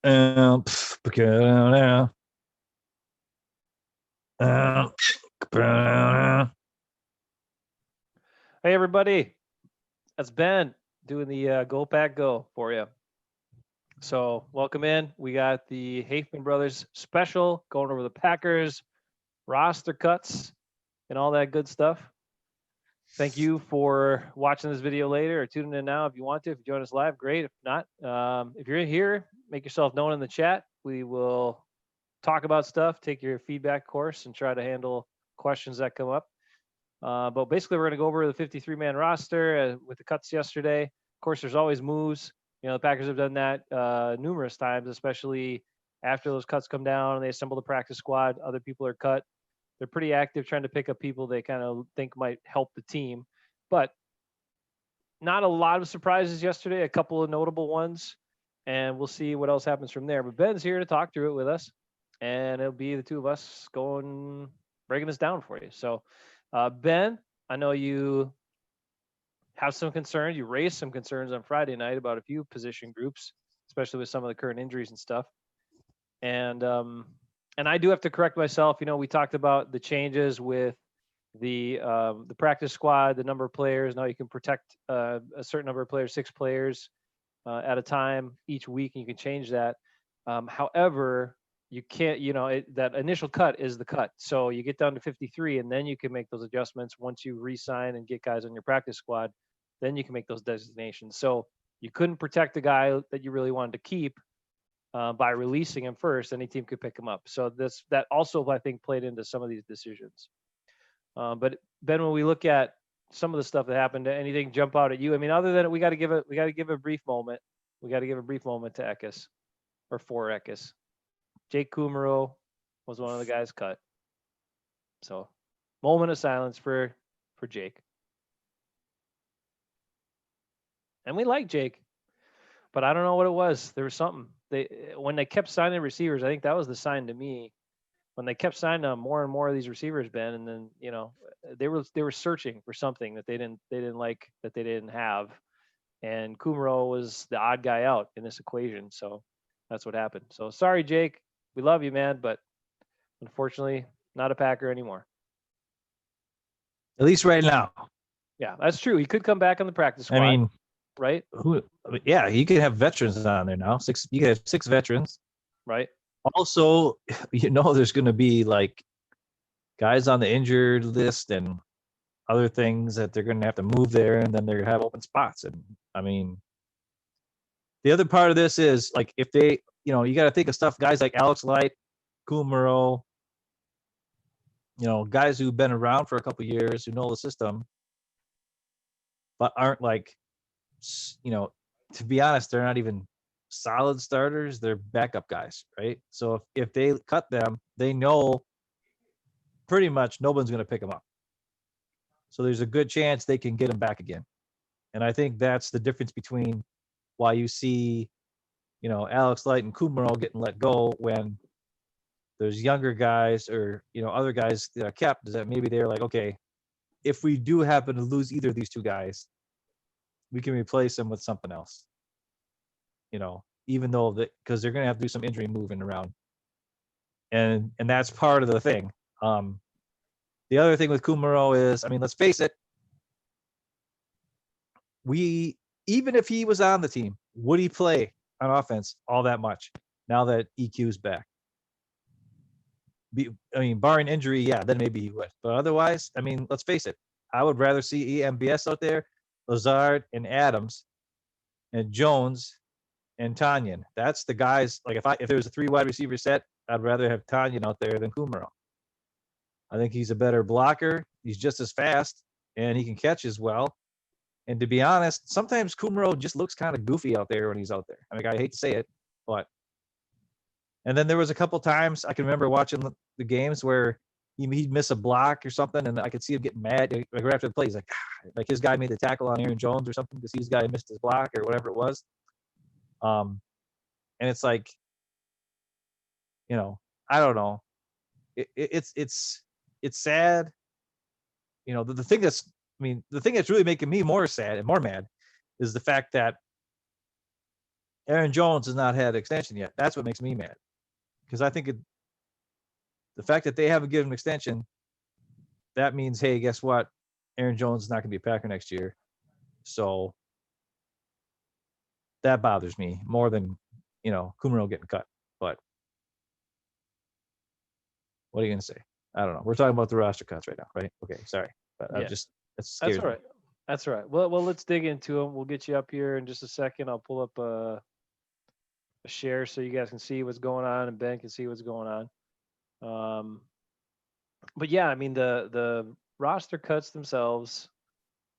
Hey everybody, that's Ben doing the Go Pack Go for you. So welcome in. We got the Hafeman brothers special going over the Packers roster cuts and all that good stuff. Thank you for watching this video later or tuning in now if you want to. If you join us live, great. If not, if you're in here, make yourself known in the chat. We will talk about stuff, take your feedback course, and try to handle questions that come up. But basically, we're going to go over the 53-man roster with the cuts yesterday. Of course, there's always moves. You know, the Packers have done that numerous times, especially after those cuts come down and they assemble the practice squad. Other people are cut. They're pretty active trying to pick up people they kind of think might help the team. But not a lot of surprises yesterday, a couple of notable ones. And we'll see what else happens from there. But Ben's here to talk through it with us. And it'll be the two of us breaking this down for you. So, Ben, I know you have some concerns. You raised some concerns on Friday night about a few position groups, especially with some of the current injuries and stuff. And I do have to correct myself. You know, we talked about the changes with the practice squad, the number of players. Now you can protect a certain number of players, 6 players at a time each week, and you can change that. However, you can't, that initial cut is the cut. So you get down to 53 and then you can make those adjustments once you re-sign and get guys on your practice squad, then you can make those designations. So you couldn't protect the guy that you really wanted to keep by releasing him first. Any team could pick him up. So that also, I think, played into some of these decisions. But Ben, when we look at some of the stuff that happened, anything jump out at you? I mean, other than we got to give a brief moment. We got to give a brief moment to Eckes or for Eckes. Jake Kumaro was one of the guys cut. So, moment of silence for Jake. And we like Jake, but I don't know what it was. There was something. When they kept signing receivers, I think that was the sign to me. When they kept signing more and more of these receivers, Ben, and then they were searching for something that they didn't like, that they didn't have, and Kumaro was the odd guy out in this equation. So that's what happened. So sorry, Jake. We love you, man, but unfortunately, not a Packer anymore. At least right now. Yeah, that's true. He could come back on the practice squad. I mean, right? Yeah, you could have veterans on there now. You could have 6 veterans. Right. Also, there's going to be like guys on the injured list and other things that they're going to have to move there, and then they're going to have open spots. And I mean, the other part of this is like if they, you got to think of stuff, guys like Alex Light, Kumaro, guys who've been around for a couple of years, who know the system, but aren't like, to be honest, they're not even solid starters. They're backup guys, right? So if they cut them, they know pretty much nobody's going to pick them up. So there's a good chance they can get them back again. And I think that's the difference between why you see, Alex Light and Kumaro getting let go when there's younger guys or, other guys that are kept, is that maybe they're like, okay, if we do happen to lose either of these 2 guys, we can replace them with something else. Even though because they're going to have to do some injury moving around. And that's part of the thing. The other thing with Kumaro is, I mean, let's face it, even if he was on the team, would he play on offense all that much now that EQ's back? Barring injury, yeah, then maybe he would. But otherwise, I mean, let's face it, I would rather see EMBS out there, Lazard and Adams and Jones and Tanyan. That's the guys. Like if there was a 3 wide receiver set, I'd rather have Tanyan out there than Kumaro. I think he's a better blocker. He's just as fast, and he can catch as well. And to be honest, sometimes Kumaro just looks kind of goofy out there when he's out there. I mean, I hate to say it, but. And then there was a couple times I can remember watching the games where he'd miss a block or something, and I could see him getting mad. Like right after the play, he's like his guy made the tackle on Aaron Jones or something because his guy missed his block or whatever it was. And it's like, I don't know. It's sad. The thing that's really making me more sad and more mad is the fact that Aaron Jones has not had an extension yet. That's what makes me mad. Because I think the fact that they haven't given him an extension, that means, hey, guess what? Aaron Jones is not going to be a Packer next year. So that bothers me more than, Kumaro getting cut. But what are you going to say? I don't know. We're talking about the roster cuts right now, right? Okay, sorry. But Yeah. that's all right. That's all right. Well, let's dig into them. We'll get you up here in just a second. I'll pull up a share so you guys can see what's going on and Ben can see what's going on. But yeah, I mean the roster cuts themselves.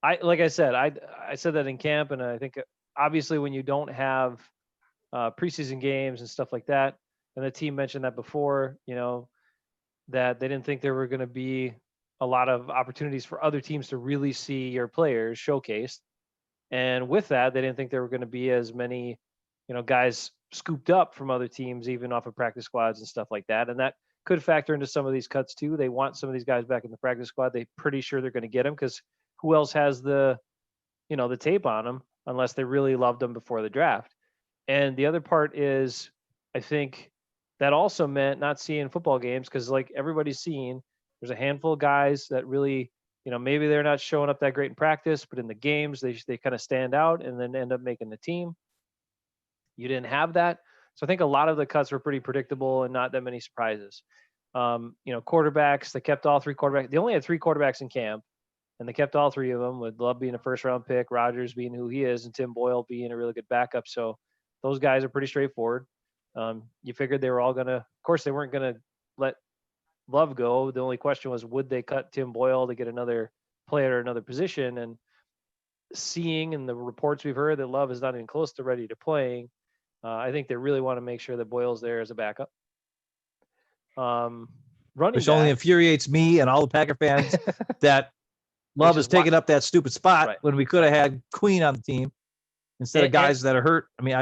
Like I said, I said that in camp, and I think obviously when you don't have preseason games and stuff like that, and the team mentioned that before, that they didn't think there were going to be a lot of opportunities for other teams to really see your players showcased. And with that, they didn't think there were going to be as many, guys scooped up from other teams, even off of practice squads and stuff like that. And that could factor into some of these cuts too. They want some of these guys back in the practice squad. They're pretty sure they're going to get them because who else has the tape on them unless they really loved them before the draft. And the other part is, I think that also meant not seeing football games because, like everybody's seeing, there's a handful of guys that really, maybe they're not showing up that great in practice, but in the games they kind of stand out and then end up making the team. You didn't have that, so I think a lot of the cuts were pretty predictable and not that many surprises. Quarterbacks, they kept all three quarterbacks. They only had three quarterbacks in camp, and they kept all three of them, with Love being a first-round pick, Rodgers being who he is, and Tim Boyle being a really good backup. So those guys are pretty straightforward. You figured they were all of course, they weren't going to let Love go. The only question was, would they cut Tim Boyle to get another player at another position? And seeing in the reports we've heard that Love is not even close to ready to playing, I think they really want to make sure that Boyle's there as a backup. Running Which only infuriates me and all the Packer fans that Love is taking up that stupid spot when we could have had Queen on the team instead of guys that are hurt. I mean,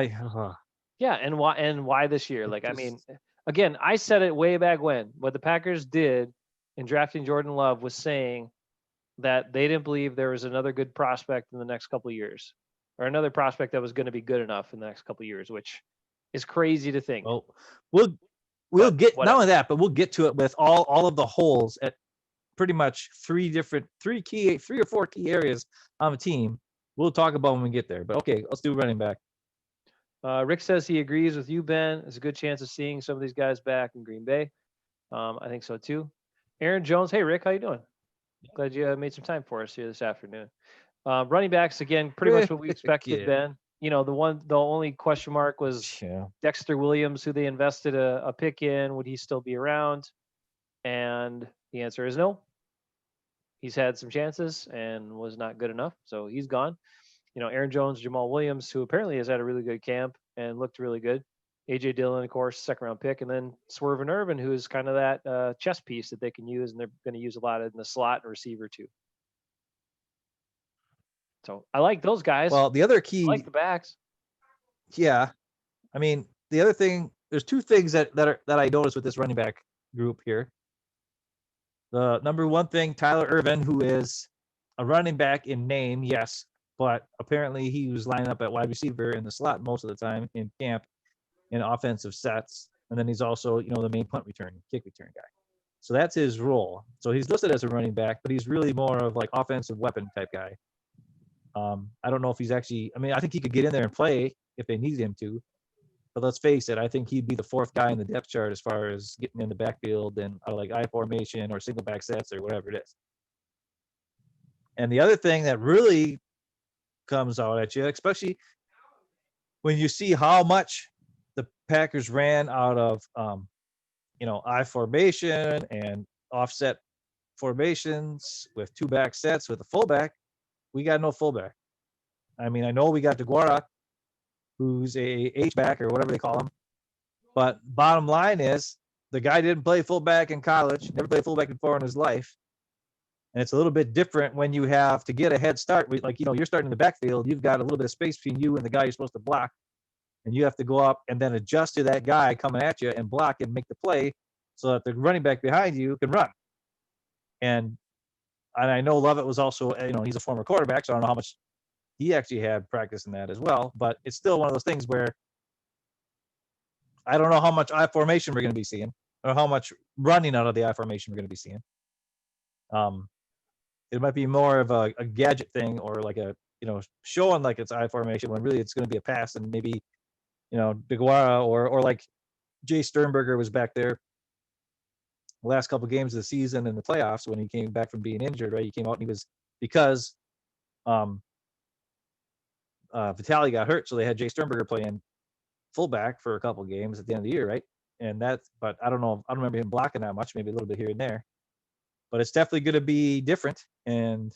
yeah, and why this year? Like, I mean, again, I said it way back when. What the Packers did in drafting Jordan Love was saying that they didn't believe there was another good prospect in the next couple of years, or another prospect that was going to be good enough in the next couple of years, which is crazy to think. Well, we'll get not only that, but we'll get to it with all of the holes at pretty much three or four key areas on the team. We'll talk about when we get there. But okay, let's do running back. Rick says he agrees with you, Ben. There's a good chance of seeing some of these guys back in Green Bay. I think so too. Aaron Jones. Hey, Rick, how you doing? Glad you made some time for us here this afternoon. Running backs, again, pretty much what we expected, Ben. The only question mark was Dexter Williams, who they invested a pick in. Would he still be around? And the answer is no. He's had some chances and was not good enough, so he's gone. Aaron Jones, Jamal Williams, who apparently has had a really good camp and looked really good. A.J. Dillon, of course, second-round pick. And then Swerve and Irvin, who is kind of that chess piece that they can use, and they're going to use a lot in the slot and receiver too. So I like those guys. Well, the other key... I like the backs. Yeah. I mean, the other thing, there's two things that I noticed with this running back group here. The number one thing, Tyler Ervin, who is a running back in name, yes, but apparently he was lining up at wide receiver in the slot most of the time in camp in offensive sets. And then he's also, the main kick return guy. So that's his role. So he's listed as a running back, but he's really more of like offensive weapon type guy. I don't know if he's actually, I think he could get in there and play if they needed him to. But let's face it, I think he'd be the fourth guy in the depth chart as far as getting in the backfield and like I formation or single back sets or whatever it is. And the other thing that really comes out at you, especially when you see how much the Packers ran out of, I formation and offset formations with two back sets with a fullback, we got no fullback. I know we got DeGuara, who's a H-back or whatever they call him. But bottom line is the guy didn't play fullback in college, never played fullback before in his life. And it's a little bit different when you have to get a head start. You're starting in the backfield. You've got a little bit of space between you and the guy you're supposed to block. And you have to go up and then adjust to that guy coming at you and block and make the play so that the running back behind you can run. And I know Lovett was also, he's a former quarterback, so I don't know how much he actually had practice in that as well. But it's still one of those things where I don't know how much I formation we're going to be seeing, or how much running out of the I formation we're going to be seeing. It might be more of a gadget thing, or like a, showing like it's I formation when really it's going to be a pass, and maybe, DeGuara or like Jay Sternberger was back there the last couple of games of the season in the playoffs when he came back from being injured, right? He came out and he was, because Vitaly got hurt, so they had Jay Sternberger playing fullback for a couple of games at the end of the year, right? And that's, but I don't know, I don't remember him blocking that much, maybe a little bit here and there. But it's definitely going to be different, and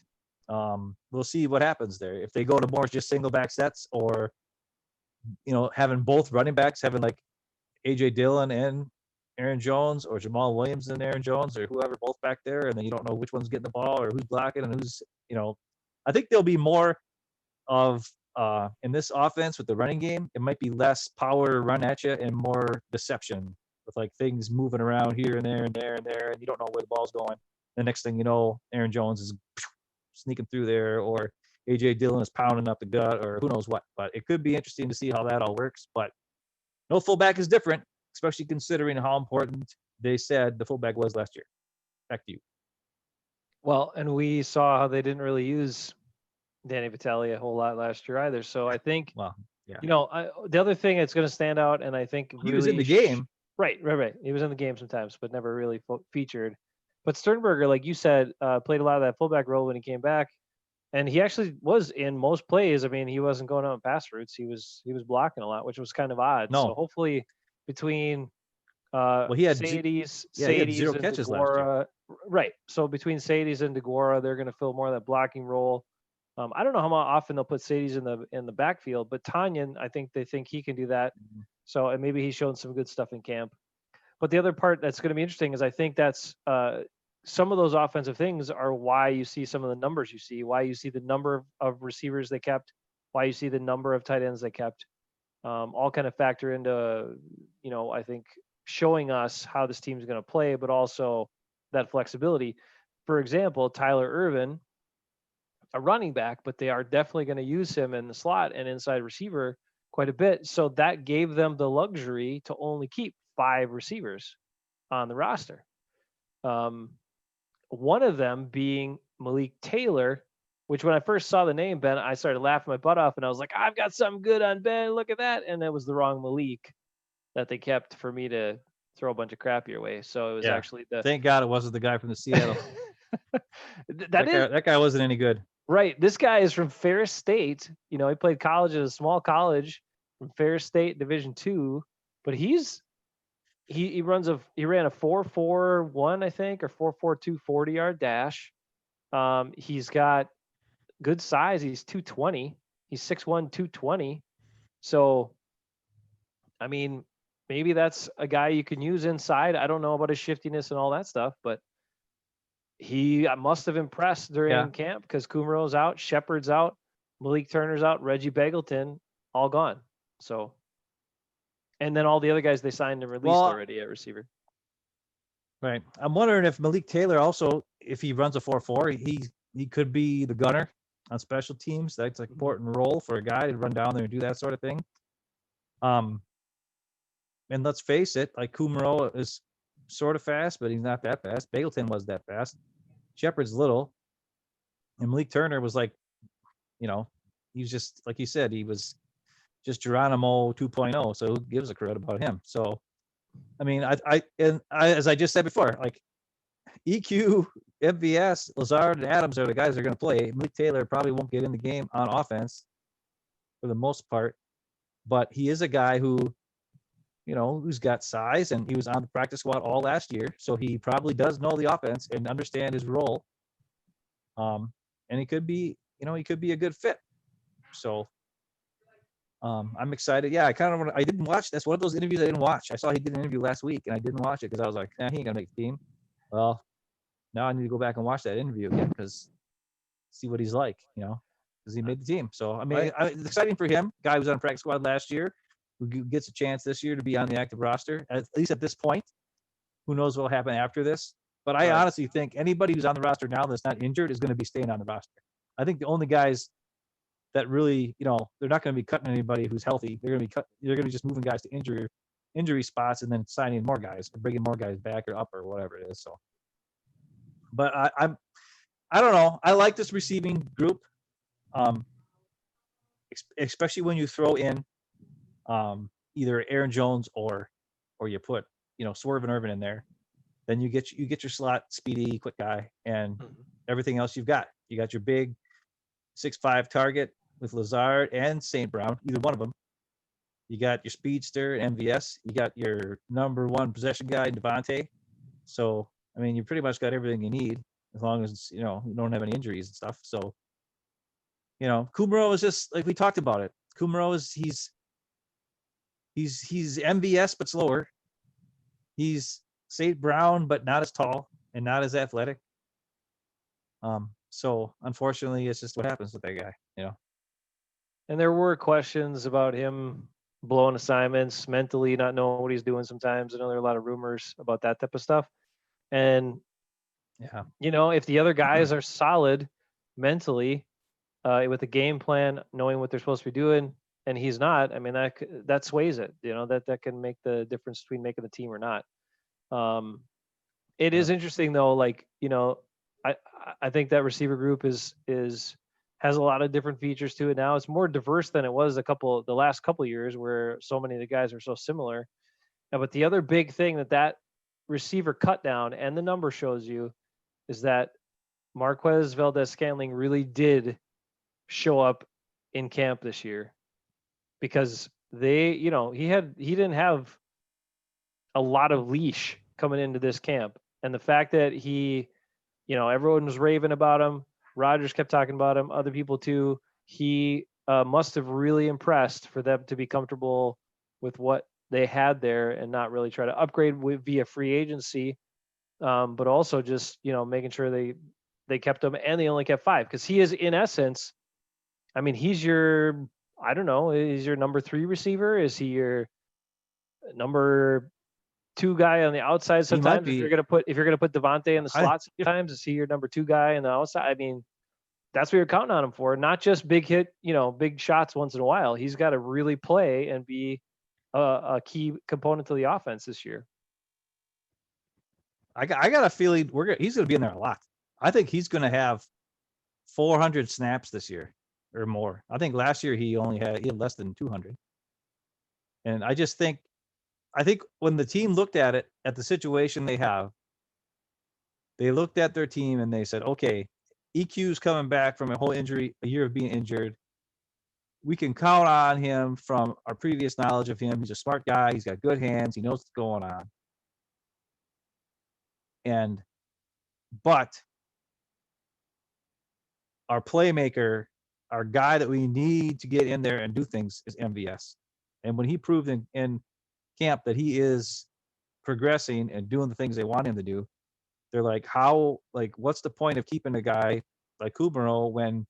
we'll see what happens there. If they go to more just single back sets, or having both running backs, having like AJ Dillon and Aaron Jones, or Jamal Williams and Aaron Jones, or whoever both back there, and then you don't know which one's getting the ball or who's blocking and who's, I think there'll be more of in this offense with the running game. It might be less power run at you and more deception, with like things moving around here and there and there and there, and you don't know where the ball's going. The next thing you know, Aaron Jones is sneaking through there, or AJ Dillon is pounding up the gut, or who knows what. But it could be interesting to see how that all works. But no fullback is different, especially considering how important they said the fullback was last year. Back to you. Well, and we saw how they didn't really use Danny Vitale a whole lot last year either. So I think, Well, yeah, the other thing that's going to stand out, and I think he was in the game. Right. He was in the game sometimes, but never really featured. But Sternberger, like you said, played a lot of that fullback role when he came back, and he actually was in most plays. I mean, he wasn't going on pass routes; he was blocking a lot, which was kind of odd. No. So hopefully, between he had Sadie's zero and catches last year. right? So between Sadie's and DeGuara, they're going to fill more of that blocking role. I don't know how often they'll put Sadie's in the backfield, but Tanyan, I think they think he can do that. So, and maybe he's shown some good stuff in camp. But the other part that's going to be interesting is I think that's some of those offensive things are why you see some of the numbers you see, why you see the number of receivers they kept, why you see the number of tight ends they kept, all kind of factor into, I think showing us how this team's going to play, but also that flexibility. For example, Tyler Irvin, a running back, but they are definitely going to use him in the slot and inside receiver quite a bit. So that gave them the luxury to only keep 5 receivers on the roster. One of them being Malik Taylor, which when I first saw the name, Ben, I started laughing my butt off, and I was like, I've got something good on Ben. Look at that. And it was the wrong Malik that they kept for me to throw a bunch of crap your way. So it was actually Thank God it wasn't the guy from the Seattle. that guy wasn't any good. Right. This guy is from Ferris State. He played college at a small college from Ferris State Division II, but he ran a 4.41, I think, or 4.42 40-yard dash. He's got good size. He's 220. He's 6'1", 220. So, I mean, maybe that's a guy you can use inside. I don't know about his shiftiness and all that stuff, but he must have impressed during camp, because Kumero's out, Shepard's out, Malik Turner's out, Reggie Begelton, all gone. So, and then all the other guys they signed and released already at receiver. Right. I'm wondering if Malik Taylor also, if he runs a 4.4, he could be the gunner on special teams. That's an important role for a guy to run down there and do that sort of thing. And let's face it, like Kumero is sort of fast, but he's not that fast. Begelton was that fast. Shepard's little. And Malik Turner was like, he was just, like you said, he was just Geronimo 2.0. So who gives a crud about him? So, I mean, I as I just said before, like EQ, MVS, Lazard, and Adams are the guys that are going to play. Malik Taylor probably won't get in the game on offense for the most part, but he is a guy who, who's got size, and he was on the practice squad all last year, so he probably does know the offense and understand his role. And he could be, he could be a good fit. So, I'm excited. Yeah, I didn't watch. That's one of those interviews I didn't watch. I saw he did an interview last week, and I didn't watch it because I was like, he ain't gonna make the team. Well, now I need to go back and watch that interview again, because see what he's like, because he made the team. So, I mean, it's exciting for him. Guy who was on practice squad last year, who gets a chance this year to be on the active roster, at least at this point. Who knows what will happen after this? But I honestly think anybody who's on the roster now that's not injured is going to be staying on the roster. I think the only guys that really, they're not going to be cutting anybody who's healthy. They're going to be just moving guys to injury injury spots and then signing more guys or bringing more guys back or up or whatever it is. So, but I don't know. I like this receiving group, um, especially when you throw in either Aaron Jones or you put Swerve and Irvin in there. Then you get your slot speedy quick guy and everything else you've got. You got your big 6'5" target with Lazard and St. Brown, either one of them. You got your speedster and MVS. You got your number one possession guy, Devontae. So, I mean, you pretty much got everything you need as long as, you don't have any injuries and stuff. So, Kumaro is just like we talked about it. Kumaro is he's MVS but slower. He's St. Brown but not as tall and not as athletic. So unfortunately, it's just what happens with that guy. And there were questions about him blowing assignments, mentally not knowing what he's doing sometimes. I know there are a lot of rumors about that type of stuff. And, yeah, if the other guys are solid mentally with a game plan, knowing what they're supposed to be doing, and he's not, I mean, that sways it, that can make the difference between making the team or not. It is interesting though, like, I think that receiver group has a lot of different features to it now. It's more diverse than it was the last couple of years where so many of the guys are so similar. But the other big thing that receiver cut down and the number shows you is that Marquez Valdez-Scantling really did show up in camp this year because he didn't have a lot of leash coming into this camp. And the fact that everyone was raving about him, Rodgers kept talking about him, other people too. He must have really impressed for them to be comfortable with what they had there and not really try to upgrade via free agency, but also just making sure they kept him and they only kept 5 because he is in essence. I mean, he's your is your number 3 receiver? Is he your number 2 guy on the outside sometimes? If you're gonna put Devontae in the slot sometimes, is he your number 2 guy on the outside? I mean, that's what you're counting on him for. Not just big hit, big shots once in a while. He's got to really play and be a key component to the offense this year. I got a feeling he's gonna be in there a lot. I think he's gonna have 400 snaps this year or more. I think last year he had less than 200. And I think when the team looked at the situation they have, they looked at their team and they said, okay, EQ's coming back from a year of being injured. We can count on him from our previous knowledge of him. He's a smart guy. He's got good hands. He knows what's going on. But our playmaker, our guy that we need to get in there and do things is MVS. And when he proved in camp that he is progressing and doing the things they want him to do, they're like, what's the point of keeping a guy like Kumaro when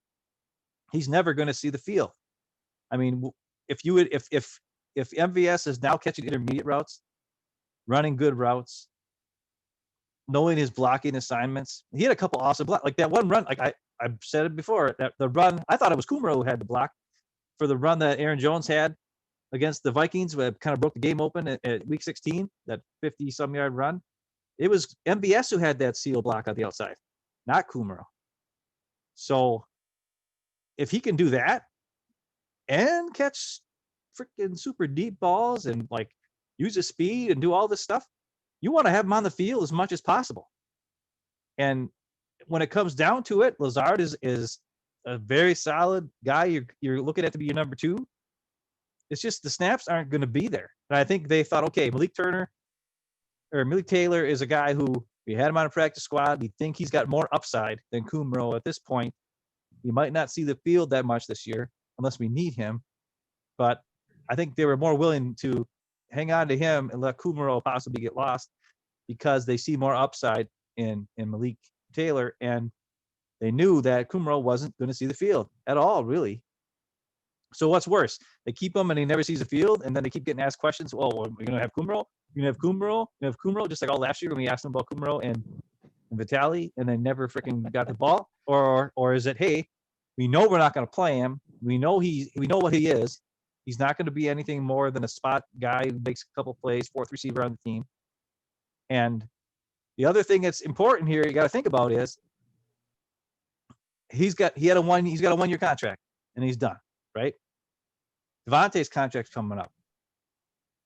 he's never going to see the field? I mean, if MVS is now catching intermediate routes, running good routes, knowing his blocking assignments, he had a couple awesome blocks. Like that one run, like I've said it before, that the run, I thought it was Kumaro who had the block for the run that Aaron Jones had against the Vikings, where it kind of broke the game open at week 16, that 50-some yard run. It was MVS who had that seal block on the outside, not Kumaro. So if he can do that and catch freaking super deep balls and like use his speed and do all this stuff, you want to have him on the field as much as possible. And when it comes down to it, Lazard is a very solid guy you're looking at to be your number 2. It's just the snaps aren't going to be there. And I think they thought, okay, Malik Taylor is a guy who we had him on a practice squad. We think he's got more upside than Kumaro at this point. He might not see the field that much this year unless we need him. But I think they were more willing to hang on to him and let Kumaro possibly get lost because they see more upside in Malik Taylor. And they knew that Kumaro wasn't going to see the field at all, really. So what's worse? They keep him and he never sees the field, and then they keep getting asked questions. Well, are we going to have Kumaro? You're going to have Kumaro? You have Kumaro? Just like all last year when we asked them about Kumaro and Vitali, and they never freaking got the ball? Or is it, hey, we know we're not going to play him. We know what he is. He's not going to be anything more than a spot guy who makes a couple plays, fourth receiver on the team. And the other thing that's important here you got to think about is he's got a 1 year contract and he's done, right? Devontae's contract's coming up.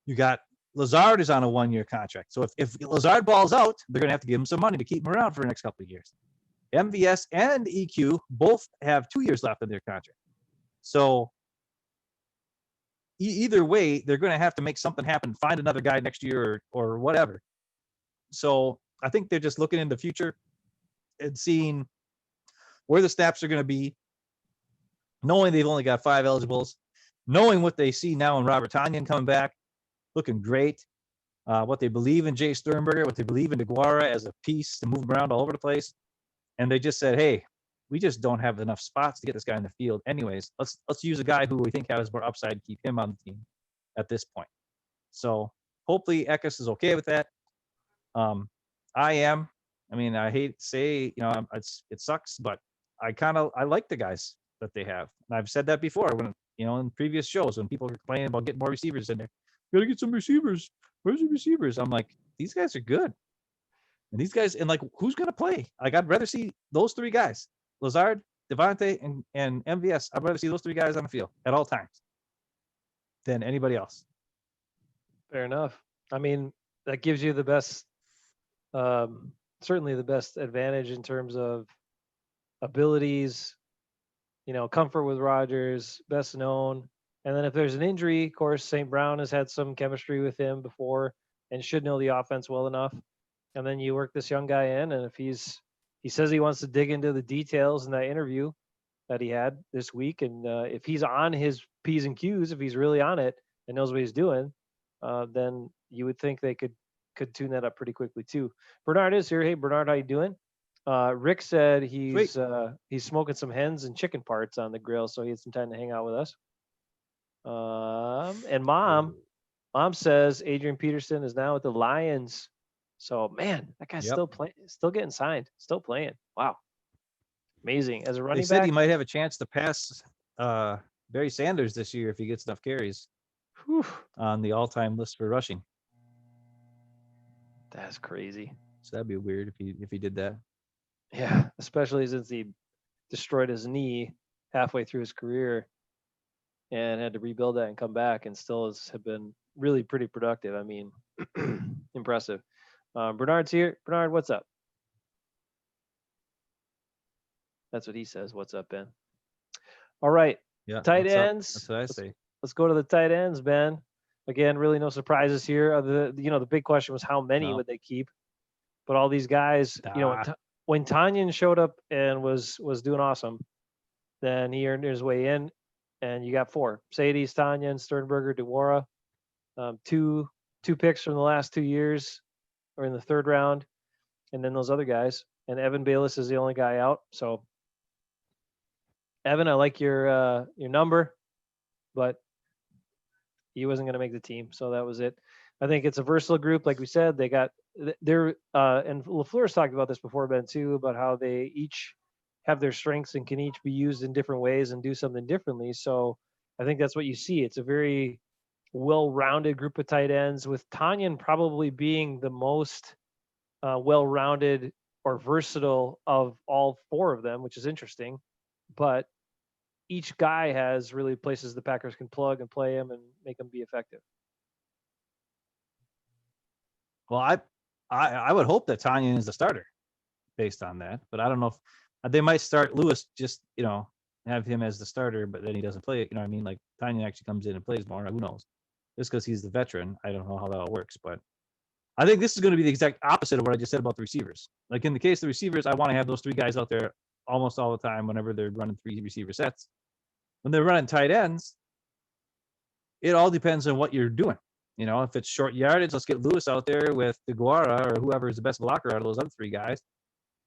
You got Lazard is on a 1 year contract. So if Lazard balls out, they're going to have to give him some money to keep him around for the next couple of years. MVS and EQ both have 2 years left in their contract. So either way, they're going to have to make something happen, find another guy next year or whatever. So I think they're just looking in the future and seeing where the snaps are going to be, knowing they've only got 5 eligibles, knowing what they see now in Robert Tonyan coming back, looking great, what they believe in Jay Sternberger, what they believe in DeGuara as a piece to move him around all over the place. And they just said, hey, we just don't have enough spots to get this guy in the field. Anyways, let's use a guy who we think has more upside, keep him on the team at this point. So hopefully Eckes is okay with that. I am. I mean, I hate to say, it sucks, but I like the guys that they have. And I've said that before when, in previous shows when people are complaining about getting more receivers in there. You gotta get some receivers. Where's the receivers? I'm like, these guys are good. And these guys, and like, who's gonna play? Like, I'd rather see those 3 guys. Lazard, Devontae, and MVS. I'd rather see those 3 guys on the field at all times than anybody else. Fair enough. I mean, that gives you the best, certainly the best advantage in terms of abilities, comfort with Rodgers, best known. And then if there's an injury, of course, St. Brown has had some chemistry with him before and should know the offense well enough. And then you work this young guy in, and if he says he wants to dig into the details in that interview that he had this week, and if he's on his P's and Q's, if he's really on it and knows what he's doing, then you would think they could tune that up pretty quickly too. Bernard is here. Hey, Bernard, how you doing? Rick said he's smoking some hens and chicken parts on the grill, so he had some time to hang out with us. And mom says Adrian Peterson is now with the Lions. So man, that guy's still playing, still getting signed, still playing. Wow, amazing. As a running back, they said he might have a chance to pass Barry Sanders this year if he gets enough carries. On the all-time list for rushing. That's crazy. So that'd be weird if he did that. Yeah, especially since he destroyed his knee halfway through his career and had to rebuild that and come back, and still have been really pretty productive. I mean, impressive. Bernard's here. Bernard, what's up? That's what he says. What's up, Ben? All right. Yeah. Tight ends. That's what I say. Let's go to the tight ends, Ben. Again, really no surprises here. The big question was how many would they keep? But all these guys, when Tonyan showed up and was doing awesome, then he earned his way in, and you got 4: Sadie's, Tonyan, Sternberger, DeWara. Two picks from the last 2 years or in the 3rd round, and then those other guys. And Evan Bayless is the only guy out. So, Evan, I like your number, but he wasn't going to make the team, so that was it. I think it's a versatile group, like we said. They got and LaFleur's talked about this before, Ben, too, about how they each have their strengths and can each be used in different ways and do something differently. So I think that's what you see. It's a very well-rounded group of tight ends, with Tonyan probably being the most well-rounded or versatile of all 4 of them, which is interesting. But each guy has really places the Packers can plug and play him and make him be effective. Well, I would hope that Tonyan is the starter based on that, but I don't know if they might start Lewis, just, have him as the starter, but then he doesn't play it. You know what I mean? Like Tonyan actually comes in and plays more. Who knows? Just because he's the veteran, I don't know how that all works, but I think this is going to be the exact opposite of what I just said about the receivers. Like in the case of the receivers, I want to have those 3 guys out there almost all the time whenever they're running 3 receiver sets. When they're running tight ends, it all depends on what you're doing. If it's short yardage, let's get Lewis out there with DeGuara or whoever is the best blocker out of those other 3 guys.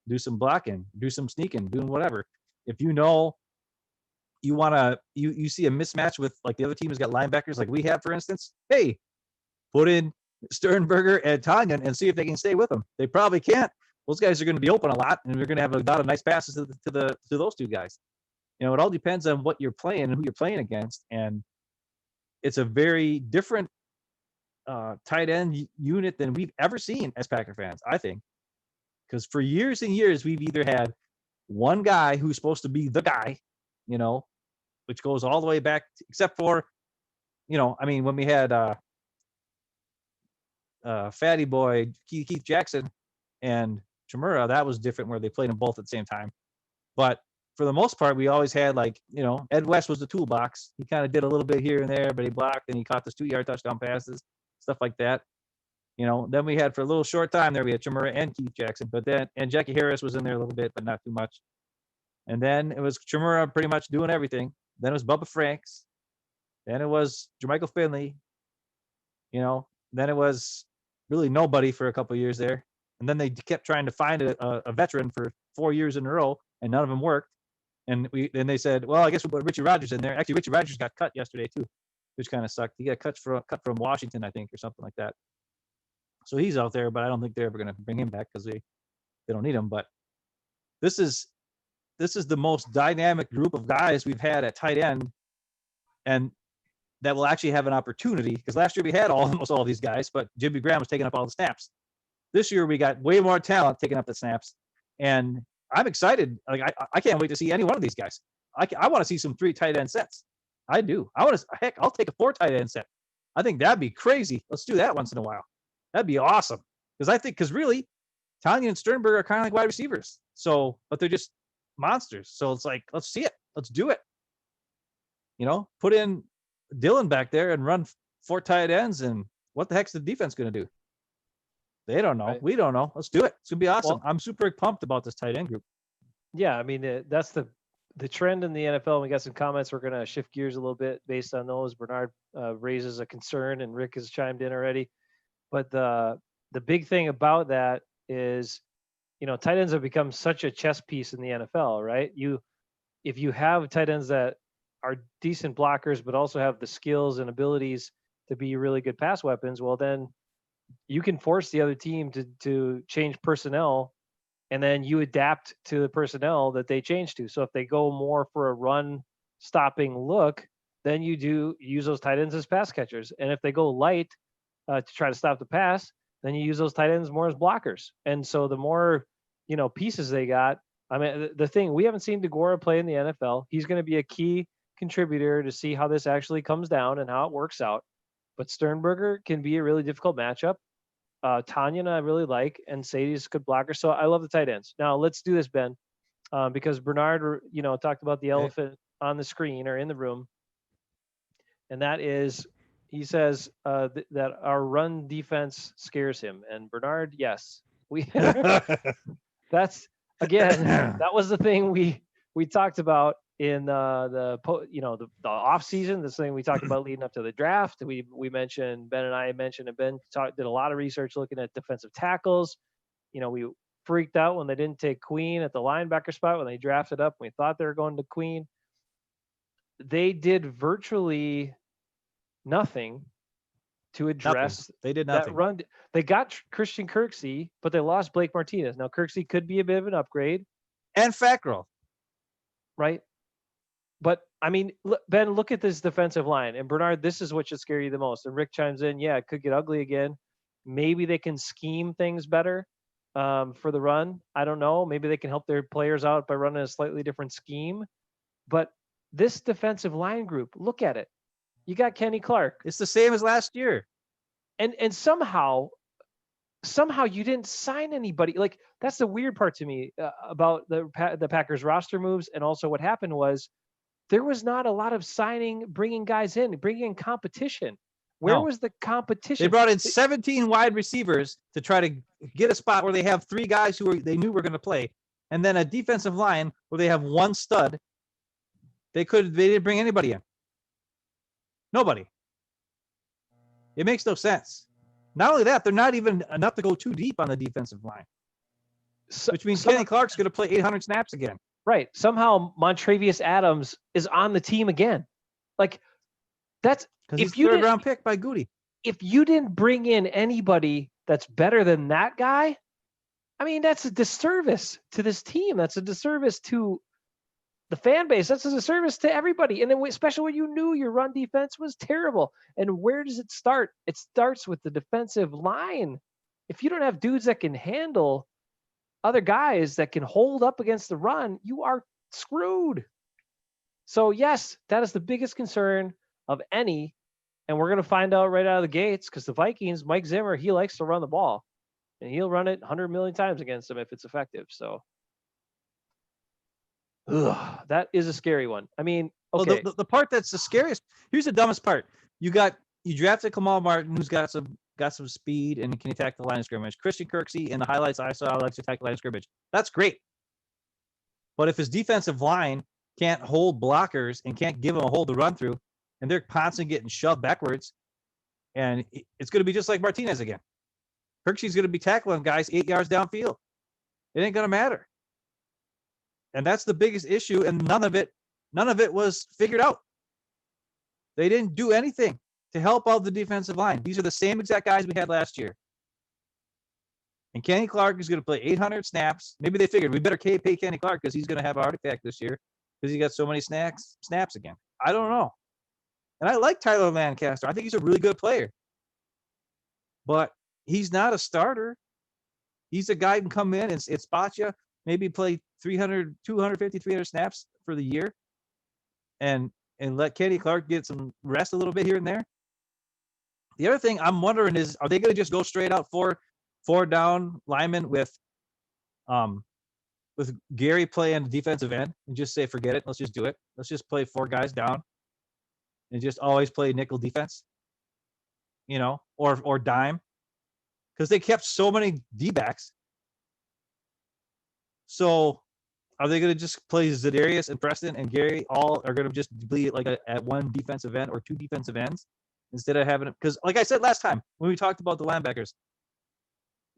Do some blocking, do some sneaking, doing whatever. If you see a mismatch with, like, the other team has got linebackers like we have, for instance, hey, put in Sternberger and Tonyan and see if they can stay with them. They probably can't. Those guys are going to be open a lot, and they're going to have a lot of nice passes to those 2 guys. It all depends on what you're playing and who you're playing against. And it's a very different tight end unit than we've ever seen as Packer fans, I think. Because for years and years, we've either had one guy who's supposed to be the guy, which goes all the way back, except for, I mean, when we had Fatty Boy, Keith Jackson, and Chimura, that was different where they played them both at the same time. But for the most part, we always had Ed West was the toolbox. He kind of did a little bit here and there, but he blocked and he caught those 2-yard touchdown passes, stuff like that. Then we had for a little short time there, we had Chimura and Keith Jackson, and Jackie Harris was in there a little bit, but not too much. And then it was Chimura pretty much doing everything. Then it was Bubba Franks. Then it was Jermichael Finley. Then it was really nobody for a couple of years there. And then they kept trying to find a veteran for 4 years in a row, and none of them worked. And then they said, well, I guess we'll put Richie Rogers in there. Actually, Richie Rogers got cut yesterday too, which kind of sucked. He got cut from Washington, I think, or something like that. So he's out there, but I don't think they're ever going to bring him back because they don't need him. But this is the most dynamic group of guys we've had at tight end, and that will actually have an opportunity, because last year we had almost all these guys, but Jimmy Graham was taking up all the snaps. This year we got way more talent taking up the snaps, and I'm excited. Like I can't wait to see any one of these guys. I want to see some 3 tight end sets. I do. I'll take a 4 tight end set. I think that'd be crazy. Let's do that once in a while. That'd be awesome. Because really, Tanya and Sternberg are kind of like wide receivers. So, but they're just monsters. So it's like, let's see it. Let's do it. Put in Dylan back there and run 4 tight ends, and what the heck's the defense going to do? They don't know. Right. We don't know. Let's do it. It's going to be awesome. Well, I'm super pumped about this tight end group. Yeah, I mean, that's the trend in the NFL. We got some comments. We're going to shift gears a little bit based on those. Bernard raises a concern, and Rick has chimed in already. But the big thing about that is, tight ends have become such a chess piece in the NFL, right? If you have tight ends that are decent blockers, but also have the skills and abilities to be really good pass weapons, well, then you can force the other team to change personnel, and then you adapt to the personnel that they change to. So if they go more for a run stopping look, then you do use those tight ends as pass catchers. And if they go light to try to stop the pass, then you use those tight ends more as blockers. And so the more, pieces they got, I mean, the thing, we haven't seen DeGuara play in the NFL. He's going to be a key contributor to see how this actually comes down and how it works out. But Sternberger can be a really difficult matchup. Tanya I really like, and Sadie's a good blocker. So I love the tight ends. Now let's do this, Ben, because Bernard, talked about the elephant on the screen or in the room, and that is, he says that our run defense scares him. And Bernard, yes, that's again, that was the thing we talked about in the off season. This thing we talked about leading up to the draft. We mentioned, Ben and I mentioned, and Ben did a lot of research looking at defensive tackles. We freaked out when they didn't take Queen at the linebacker spot when they drafted up. We thought they were going to Queen. They did virtually nothing to address They did nothing. That run. They got Christian Kirksey, but they lost Blake Martinez. Now Kirksey could be a bit of an upgrade. And Fat Girl. Right. But I mean, Ben, look at this defensive line. And Bernard, this is what should scare you the most. And Rick chimes in, yeah, it could get ugly again. Maybe they can scheme things better for the run. I don't know. Maybe they can help their players out by running a slightly different scheme. But this defensive line group, look at it. You got Kenny Clark. It's the same as last year. And somehow you didn't sign anybody. Like, that's the weird part to me about the Packers roster moves. And also what happened was there was not a lot of bringing guys in, bringing in competition. Where was the competition? They brought in 17 wide receivers to try to get a spot where they have 3 guys who they knew were going to play, and then a defensive line where they have 1 stud. They didn't bring anybody in. Nobody. It makes no sense. Not only that, they're not even enough to go too deep on the defensive line, which means Kenny Clark's going to play 800 snaps again. Right. Somehow Montravius Adams is on the team again. Like, that's because he's a 3rd-round pick by Goody. If you didn't bring in anybody that's better than that guy, I mean, that's a disservice to this team. That's a disservice to the fan base. That's as a service to everybody. And then especially when you knew your run defense was terrible. And where does it start? It starts with the defensive line. If you don't have dudes that can handle other guys that can hold up against the run, you are screwed. So yes, that is the biggest concern of any. And we're going to find out right out of the gates because the Vikings, Mike Zimmer, he likes to run the ball. And he'll run it 100 million times against them if it's effective. So that is a scary one. I mean, okay. Well, the part that's the scariest, here's the dumbest part. You drafted Kamal Martin, who's got some speed and can attack the line of scrimmage. Christian Kirksey, in the highlights I saw, likes to attack the line of scrimmage. That's great. But if his defensive line can't hold blockers and can't give him a hole to run through, and they're constantly getting shoved backwards, and it's going to be just like Martinez again. Kirksey's going to be tackling guys 8 yards downfield. It ain't going to matter. And that's the biggest issue, and none of it was figured out. They didn't do anything to help out the defensive line. These are the same exact guys we had last year. And Kenny Clark is going to play 800 snaps. Maybe they figured we better pay Kenny Clark because he's going to have a heart attack this year because he got so many snaps again. I don't know. And I like Tyler Lancaster. I think he's a really good player. But he's not a starter. He's a guy who can come in and spot you, maybe play 250, 300 snaps for the year and let Kenny Clark get some rest a little bit here and there. The other thing I'm wondering is, are they going to just go straight out four down linemen with Gary playing defensive end and just say, forget it. Let's just do it. Let's just play 4 guys down and just always play nickel defense, or dime. Because they kept so many D-backs. So are they going to just play Za'Darius and Preston and Gary all are going to just be like at one defensive end or 2 defensive ends instead of having it? Because like I said last time when we talked about the linebackers,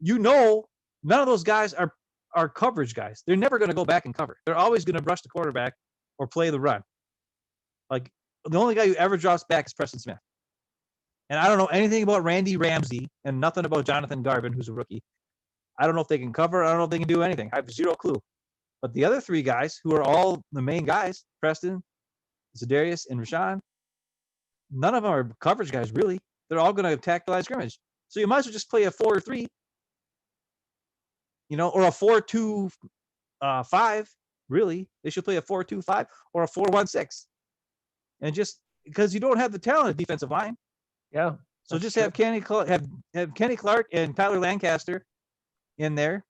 none of those guys are coverage guys. They're never going to go back and cover. They're always going to rush the quarterback or play the run. Like the only guy who ever drops back is Preston Smith. And I don't know anything about Randy Ramsey and nothing about Jonathan Garvin, who's a rookie. I don't know if they can cover. I don't know if they can do anything. I have zero clue. But the other 3 guys, who are all the main guys, Preston, Za'Darius, and Rashawn, none of them are coverage guys, really. They're all going to attack the line of scrimmage. So you might as well just play a 4-3, or a 4-2-5, really. They should play a 4-2-5 or a 4-1-6. And just because you don't have the talent at defensive line. Yeah. So just have Kenny Clark and Tyler Lancaster in there,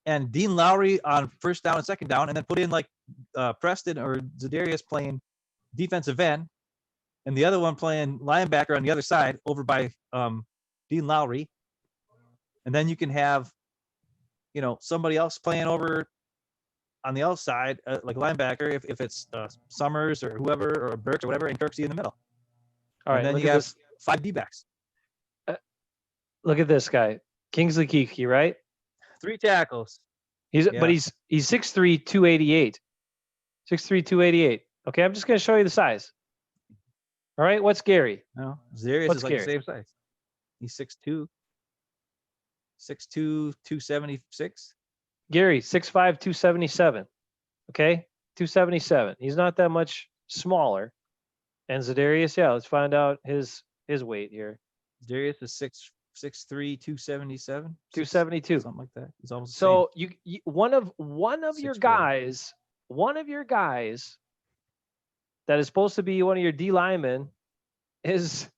and Dean Lowry on first down and second down, and then put in like Preston or Za'Darius playing defensive end, and the other one playing linebacker on the other side over by Dean Lowry, and then you can have somebody else playing over on the outside like linebacker if it's Summers or whoever or Burks or whatever, and Kirksey in the middle. All right, and then you have 5 D-backs. Look at this guy, Kingsley Keke, right? 3 tackles. But he's 6'3", 288. 6'3", 288. Okay, I'm just going to show you the size. All right, what's Gary? No, Zarius is like the same size. He's 6'2", 276. Gary, 6'5", 277. Okay, 277. He's not that much smaller. And Za'Darius, let's find out his weight here. Za'Darius is 6'3", 277. 272. Something like that. He's almost so you one of your guys that is supposed to be one of your D linemen is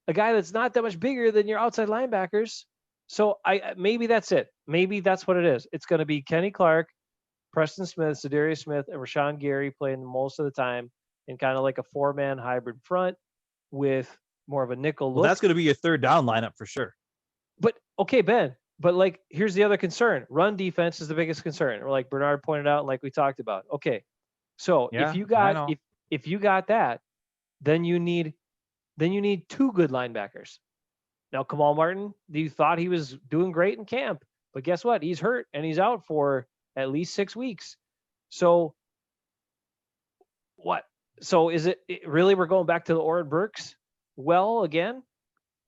a guy that's not that much bigger than your outside linebackers. So maybe that's it. Maybe that's what it is. It's going to be Kenny Clark, Preston Smith, Za'Darius Smith, and Rashawn Gary playing most of the time in kind of like a 4-man hybrid front with more of a nickel look. Well, that's going to be your third down lineup for sure. But okay, Ben. But like, here's the other concern: run defense is the biggest concern. Or like Bernard pointed out, like we talked about. Okay, so if you got that, then you need 2 good linebackers. Now, Kamal Martin, you thought he was doing great in camp, but guess what? He's hurt and he's out for at least 6 weeks. So what? So is it really we're going back to the Oren Burks well again?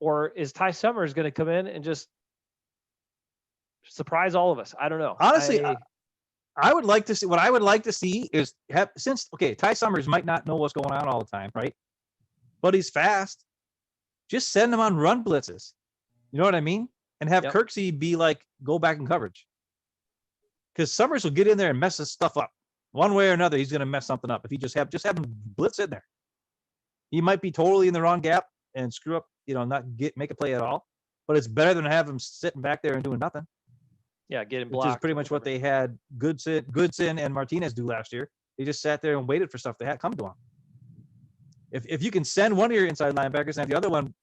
Or is Ty Summers going to come in and just surprise all of us? I don't know. Honestly, I would like to see what I would like to see is Ty Summers might not know what's going on all the time, right? But he's fast. Just send him on run blitzes. You know what I mean? And have Kirksey be like go back in coverage. Because Summers will get in there and mess this stuff up. One way or another, he's gonna mess something up. If he just have him blitz in there. He might be totally in the wrong gap and screw up, not make a play at all. But it's better than have him sitting back there and doing nothing. Yeah, getting blocked. Which is pretty much what they had Goodson and Martinez do last year. They just sat there and waited for stuff to come to them. If you can send one of your inside linebackers and have the other one,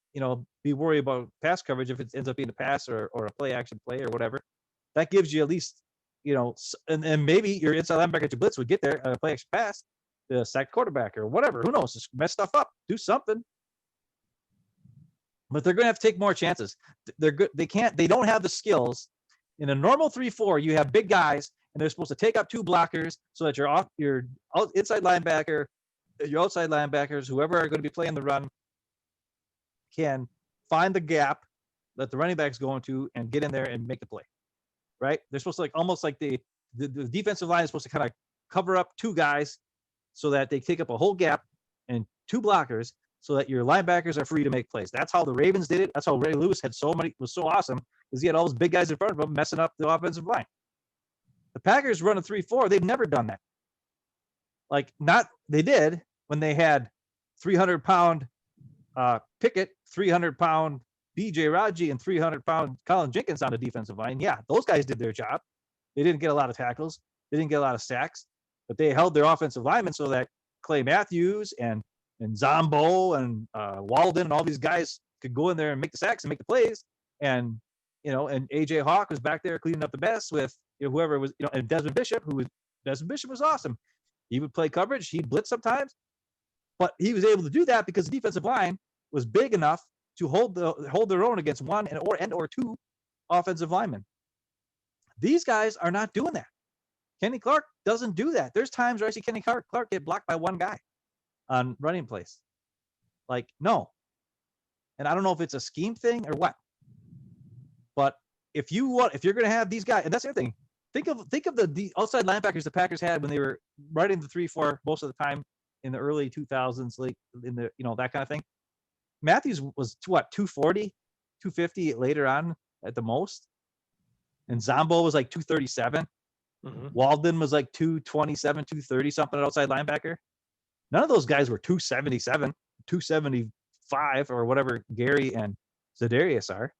be worried about pass coverage if it ends up being a pass or a play action play or whatever, that gives you at least, and maybe your inside linebacker to blitz would get there, play action pass, the sack quarterback or whatever. Who knows? Just mess stuff up, do something. But they're going to have to take more chances. They're good. They don't have the skills. In a normal 3-4, you have big guys, and they're supposed to take up two blockers so that your inside linebacker, your outside linebackers, whoever are going to be playing the run, can find the gap that the running back's going to and get in there and make the play. Right? They're supposed to almost like the defensive line is supposed to kind of cover up two guys so that they take up a whole gap and two blockers so that your linebackers are free to make plays. That's how the Ravens did it. That's how Ray Lewis was so awesome, because he had all those big guys in front of him messing up the offensive line. The Packers run a 3-4. They've never done that. They did when they had 300-pound Pickett, 300-pound B.J. Raji, and 300-pound Colin Jenkins on the defensive line. Yeah, those guys did their job. They didn't get a lot of tackles. They didn't get a lot of sacks, but they held their offensive linemen so that Clay Matthews and Zombo and Walden and all these guys could go in there and make the sacks and make the plays. And AJ Hawk was back there cleaning up the mess with whoever was, and Desmond Bishop was awesome. He would play coverage. He'd blitz sometimes, but he was able to do that because the defensive line was big enough to hold their own against one or two offensive linemen. These guys are not doing that. Kenny Clark doesn't do that. There's times where I see Kenny Clark get blocked by one guy on running plays. No. And I don't know if it's a scheme thing or what. But if you're going to have these guys, and that's the other thing. Think of the outside linebackers the Packers had when they were running the 3-4 most of the time in the early 2000s, like in the that kind of thing. Matthews was 240, 250 later on at the most, and Zombo was like 237. Mm-hmm. Walden was like 227, 230 something at outside linebacker. None of those guys were 277, 275 or whatever Gary and Za'Darius are.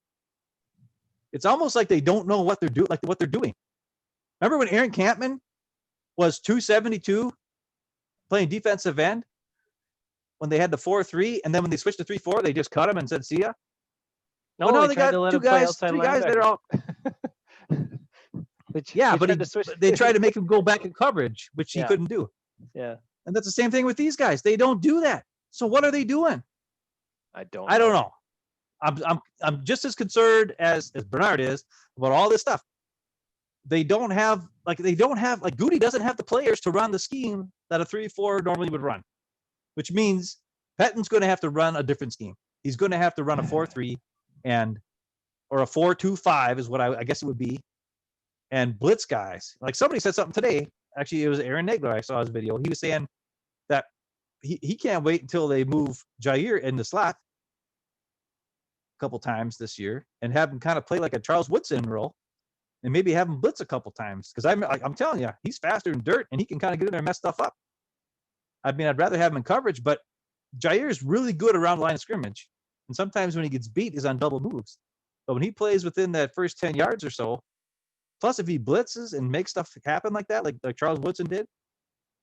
It's almost like they don't know what they're doing. Remember when Aaron Campman was 272 playing defensive end when they had the 4-3, and then when they switched to 3-4, they just cut him and said, "See ya." No, well, now they got three guys that are all. They tried to make him go back in coverage, which he couldn't do. Yeah, and that's the same thing with these guys. They don't do that. So what are they doing? I don't know. I'm just as concerned as Bernard is about all this stuff. They don't have Goody doesn't have the players to run the scheme that a 3-4 normally would run, which means Pettin's going to have to run a different scheme. He's going to have to run a 4-3 or a 4-2-5 is what I guess it would be, and blitz guys. Like somebody said something today. Actually, it was Aaron Nagler. I saw his video. He was saying that he can't wait until they move Jair in the slot a couple times this year and have him kind of play like a Charles Woodson role, and maybe have him blitz a couple times. Because I'm telling you, he's faster than dirt, and he can kind of get in there and mess stuff up. I mean, I'd rather have him in coverage, but Jair is really good around the line of scrimmage. And sometimes when he gets beat, is on double moves. But when he plays within that first 10 yards or so, plus if he blitzes and makes stuff happen like that, like Charles Woodson did,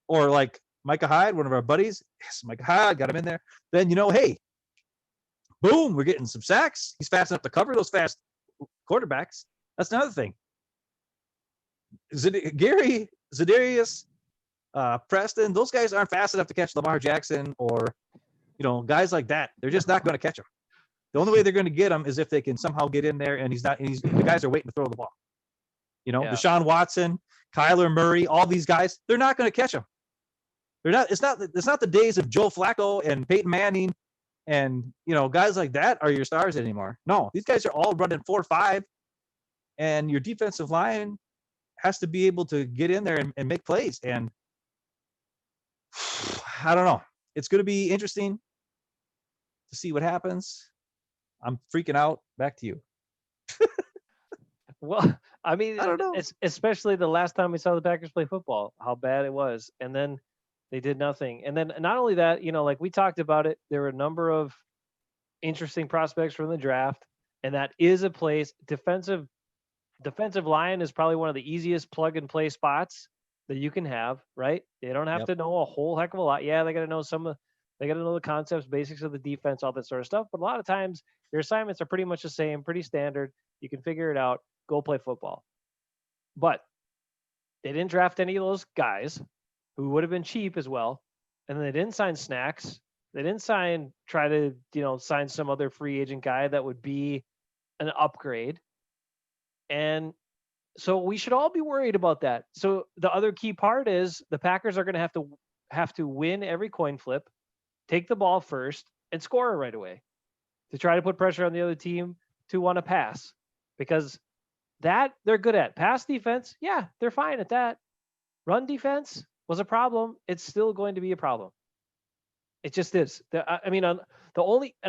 or like Micah Hyde, one of our buddies, yes, Micah Hyde, got him in there, then, hey, boom, we're getting some sacks. He's fast enough to cover those fast quarterbacks. That's another thing. Gary, Za'Darius, Preston, those guys aren't fast enough to catch Lamar Jackson or, guys like that. They're just not going to catch him. The only way they're going to get him is if they can somehow get in there and the guys are waiting to throw the ball. Deshaun Watson, Kyler Murray, all these guys, they're not going to catch him. They're not. It's not the days of Joe Flacco and Peyton Manning and guys like that are your stars anymore. No, these guys are all running 4-5, and your defensive line has to be able to get in there and make plays. And I don't know. It's going to be interesting to see what happens. I'm freaking out. Back to you. Well, I mean, I don't know. it's especially the last time we saw the Packers play football, how bad it was, and then they did nothing. And then not only that, like we talked about it, there were a number of interesting prospects from the draft, and that is a place. Defensive line is probably one of the easiest plug and play spots that you can have, right? They don't have Yep. to know a whole heck of a lot. Yeah, they got to know they got to know the concepts, basics of the defense, all that sort of stuff. But a lot of times your assignments are pretty much the same, pretty standard. You can figure it out. Go play football. But they didn't draft any of those guys who would have been cheap as well. And then they didn't sign Snacks. They didn't try to, sign some other free agent guy that would be an upgrade. And so we should all be worried about that. So the other key part is the Packers are going to have to win every coin flip, take the ball first, and score right away to try to put pressure on the other team to want to pass, because that they're good at. Pass defense, yeah, they're fine at that. Run defense was a problem. It's still going to be a problem. It just is. I mean, and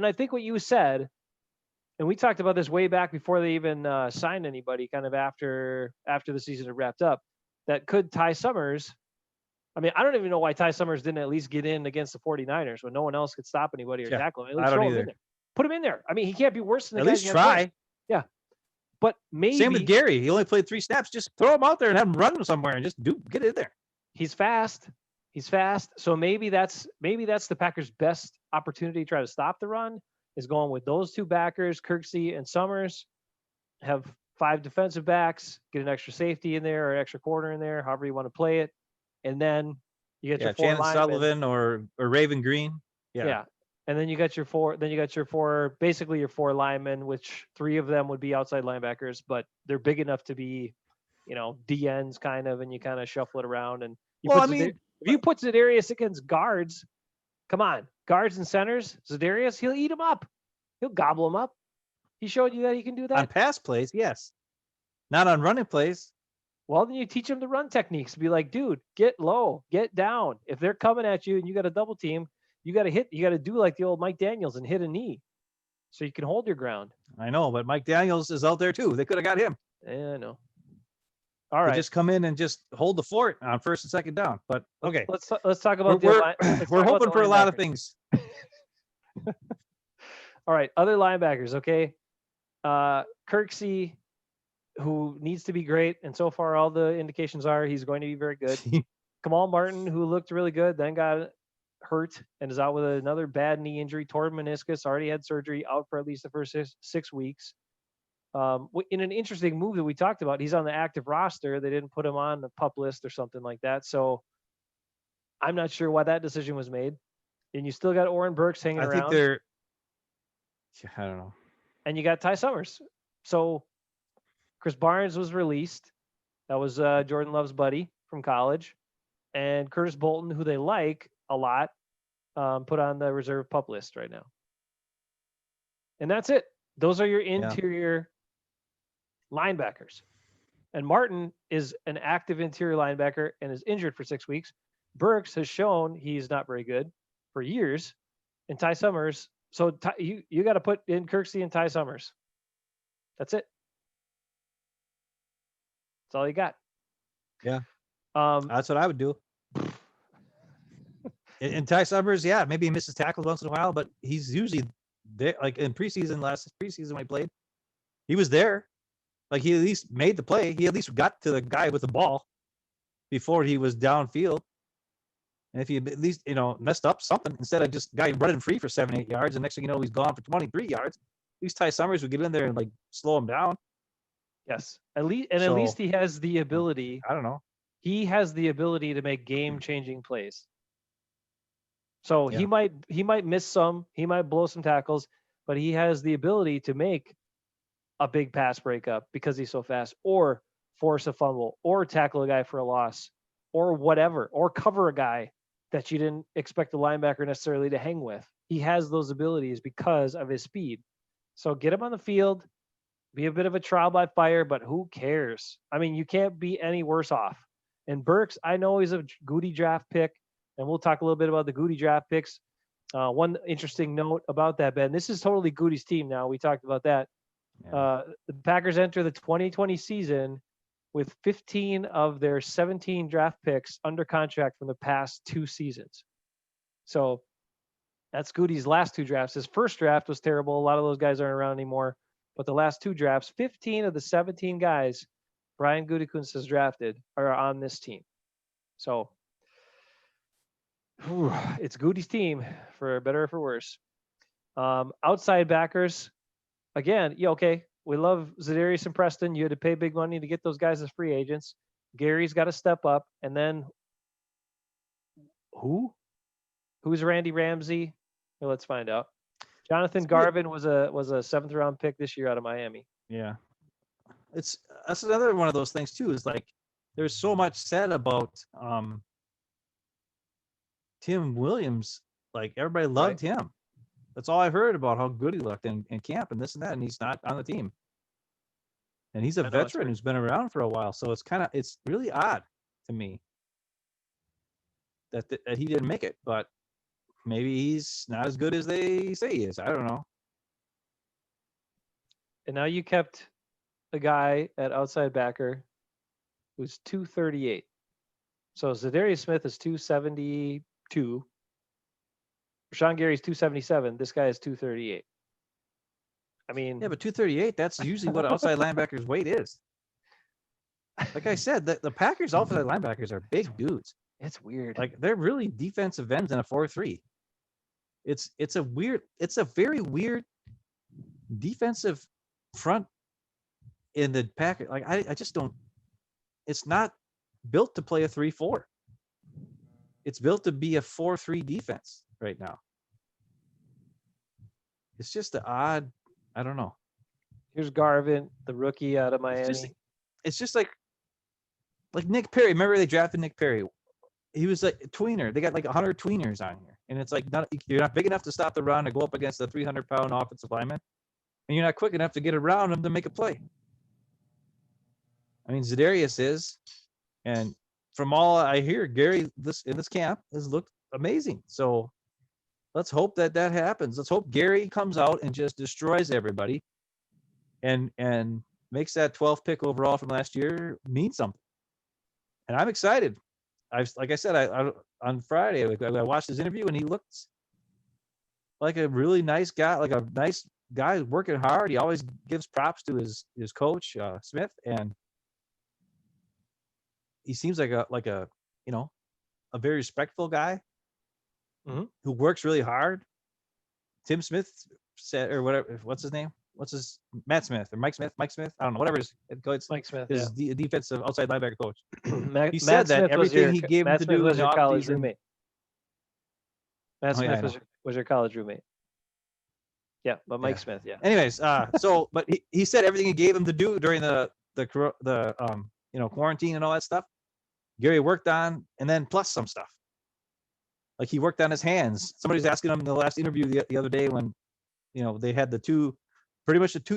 I think what you said, and we talked about this way back before they even signed anybody, kind of after the season had wrapped up, that could Ty Summers. I mean, I don't even know why Ty Summers didn't at least get in against the 49ers when no one else could stop anybody or tackle him. At least I don't throw him either. in there. Put him in there. I mean, he can't be worse than the At guys least you have playing. try. Yeah. But maybe Same with Gary. He only played 3 snaps. Just throw him out there and have him run somewhere and just get in there. He's fast. So maybe that's the Packers' best opportunity to try to stop the run, is going with those 2 backers, Kirksey and Summers. Have 5 defensive backs, get an extra safety in there or an extra corner in there, however you want to play it, and then you get your 4 Shannon linemen. Sullivan or Raven Green. Yeah. And then you got your 4. Then you got your 4. Basically, your 4 linemen, which 3 of them would be outside linebackers, but they're big enough to be, DNs kind of, and you kind of shuffle it around. And if you put Za'Darius against guards, come on, guards and centers, Za'Darius, he'll eat them up. He'll gobble them up. He showed you that he can do that on pass plays, yes, not on running plays. Well, then you teach him the run techniques. Be like, dude, get low, get down. If they're coming at you and you got a double team, you got to do like the old Mike Daniels and hit a knee so you can hold your ground. I know, but Mike Daniels is out there too. They could have got him. Yeah, I know. All right. They just come in and just hold the fort on 1st and 2nd down. But okay, let's talk about we're hoping for a lot of things. All right, other linebackers, okay? Kirksey, who needs to be great, and so far all the indications are he's going to be very good. Kamal Martin, who looked really good, then got hurt and is out with another bad knee injury, torn meniscus, already had surgery, out for at least the first 6 weeks. In an interesting move that we talked about, he's on the active roster. They didn't put him on the PUP list or something like that. So I'm not sure why that decision was made. And you still got Oren Burks hanging around. I don't know. And you got Ty Summers. So Chris Barnes was released. That was Jordan Love's buddy from college. And Curtis Bolton, who they like a lot, put on the reserve PUP list right now. And that's it. Those are your interior linebackers. And Martin is an active interior linebacker and is injured for 6 weeks. Burks has shown he's not very good for years. And Ty Summers, so you got to put in Kirksey and Ty Summers. That's it. That's all you got. Yeah. That's what I would do. And Ty Summers, yeah, maybe he misses tackles once in a while, but he's usually there. Like in last preseason when he played, he was there. Like he at least made the play. He at least got to the guy with the ball before he was downfield. And if he at least, messed up something instead of just guy running free for 7-8 yards, and next thing you know, he's gone for 23 yards. At least Ty Summers would get in there and like slow him down. Yes. At least he has the ability. I don't know. He has the ability to make game-changing plays. So he might miss some, he might blow some tackles, but he has the ability to make a big pass breakup because he's so fast, or force a fumble, or tackle a guy for a loss, or whatever, or cover a guy that you didn't expect the linebacker necessarily to hang with. He has those abilities because of his speed. So get him on the field, be a bit of a trial by fire, but who cares? I mean, you can't be any worse off. And Burks, I know he's a Goody draft pick, and we'll talk a little bit about the Goody draft picks. One interesting note about that, Ben, this is totally Goody's team now. We talked about that. Yeah. The Packers enter the 2020 season with 15 of their 17 draft picks under contract from the past 2 seasons. So that's Goody's last 2 drafts. His first draft was terrible. A lot of those guys aren't around anymore. But the last 2 drafts, 15 of the 17 guys Brian Gutekunst has drafted are on this team. So it's Goody's team, for better or for worse. Outside backers, again, yeah, okay. We love Za'Darius and Preston. You had to pay big money to get those guys as free agents. Gary's got to step up. And then who? Who's Randy Ramsey? Well, let's find out. Jonathan Garvin was a 7th round pick this year out of Miami. Yeah. That's another one of those things too, is like there's so much said about Tim Williams. Like everybody loved him. That's all I've heard about how good he looked in camp and this and that, and he's not on the team. And he's a veteran who's been around for a while. So it's really odd to me that he didn't make it, but maybe he's not as good as they say he is. I don't know. And now you kept a guy at outside backer who's 238. So Za'Darius Smith is 272. Rashawn Gary's 277. This guy is 238. I mean, yeah, but 238, that's usually what outside linebackers' weight is. Like I said, the Packers' outside linebackers are big dudes. It's weird. Like they're really defensive ends in a 4-3. It's a very weird defensive front in the Packers. Like I just don't. It's not built to play a 3-4. It's built to be a 4-3 defense right now. It's just an odd. I don't know. Here's Garvin, the rookie out of Miami. It's just like Nick Perry. Remember they drafted Nick Perry? He was like a tweener. They got like 100 tweeners on here, and it's like you're not big enough to stop the run to go up against a 300-pound offensive lineman, and you're not quick enough to get around him to make a play. I mean, Za'Darius is, and from all I hear, Gary in this camp has looked amazing. So let's hope that happens. Let's hope Gary comes out and just destroys everybody, and makes that 12th pick overall from last year mean something. And I'm excited. Like I said, I on Friday I watched his interview and he looked like a really nice guy, like a nice guy working hard. He always gives props to his coach Smith, and he seems like a a very respectful guy who works really hard. Tim Smith said, or whatever, what's his name? Matt Smith or Mike Smith? I don't know, whatever his coach. Mike Smith, his defensive outside linebacker coach. He said that everything he gave him to do was your college offseason. roommate. Matt Smith was your college roommate. Yeah, but Mike Smith, yeah. Anyways, but he said everything he gave him to do during the quarantine and all that stuff, Gary worked on, and then plus some stuff. Like he worked on his hands. Somebody's asking him in the last interview the other day when, they had the two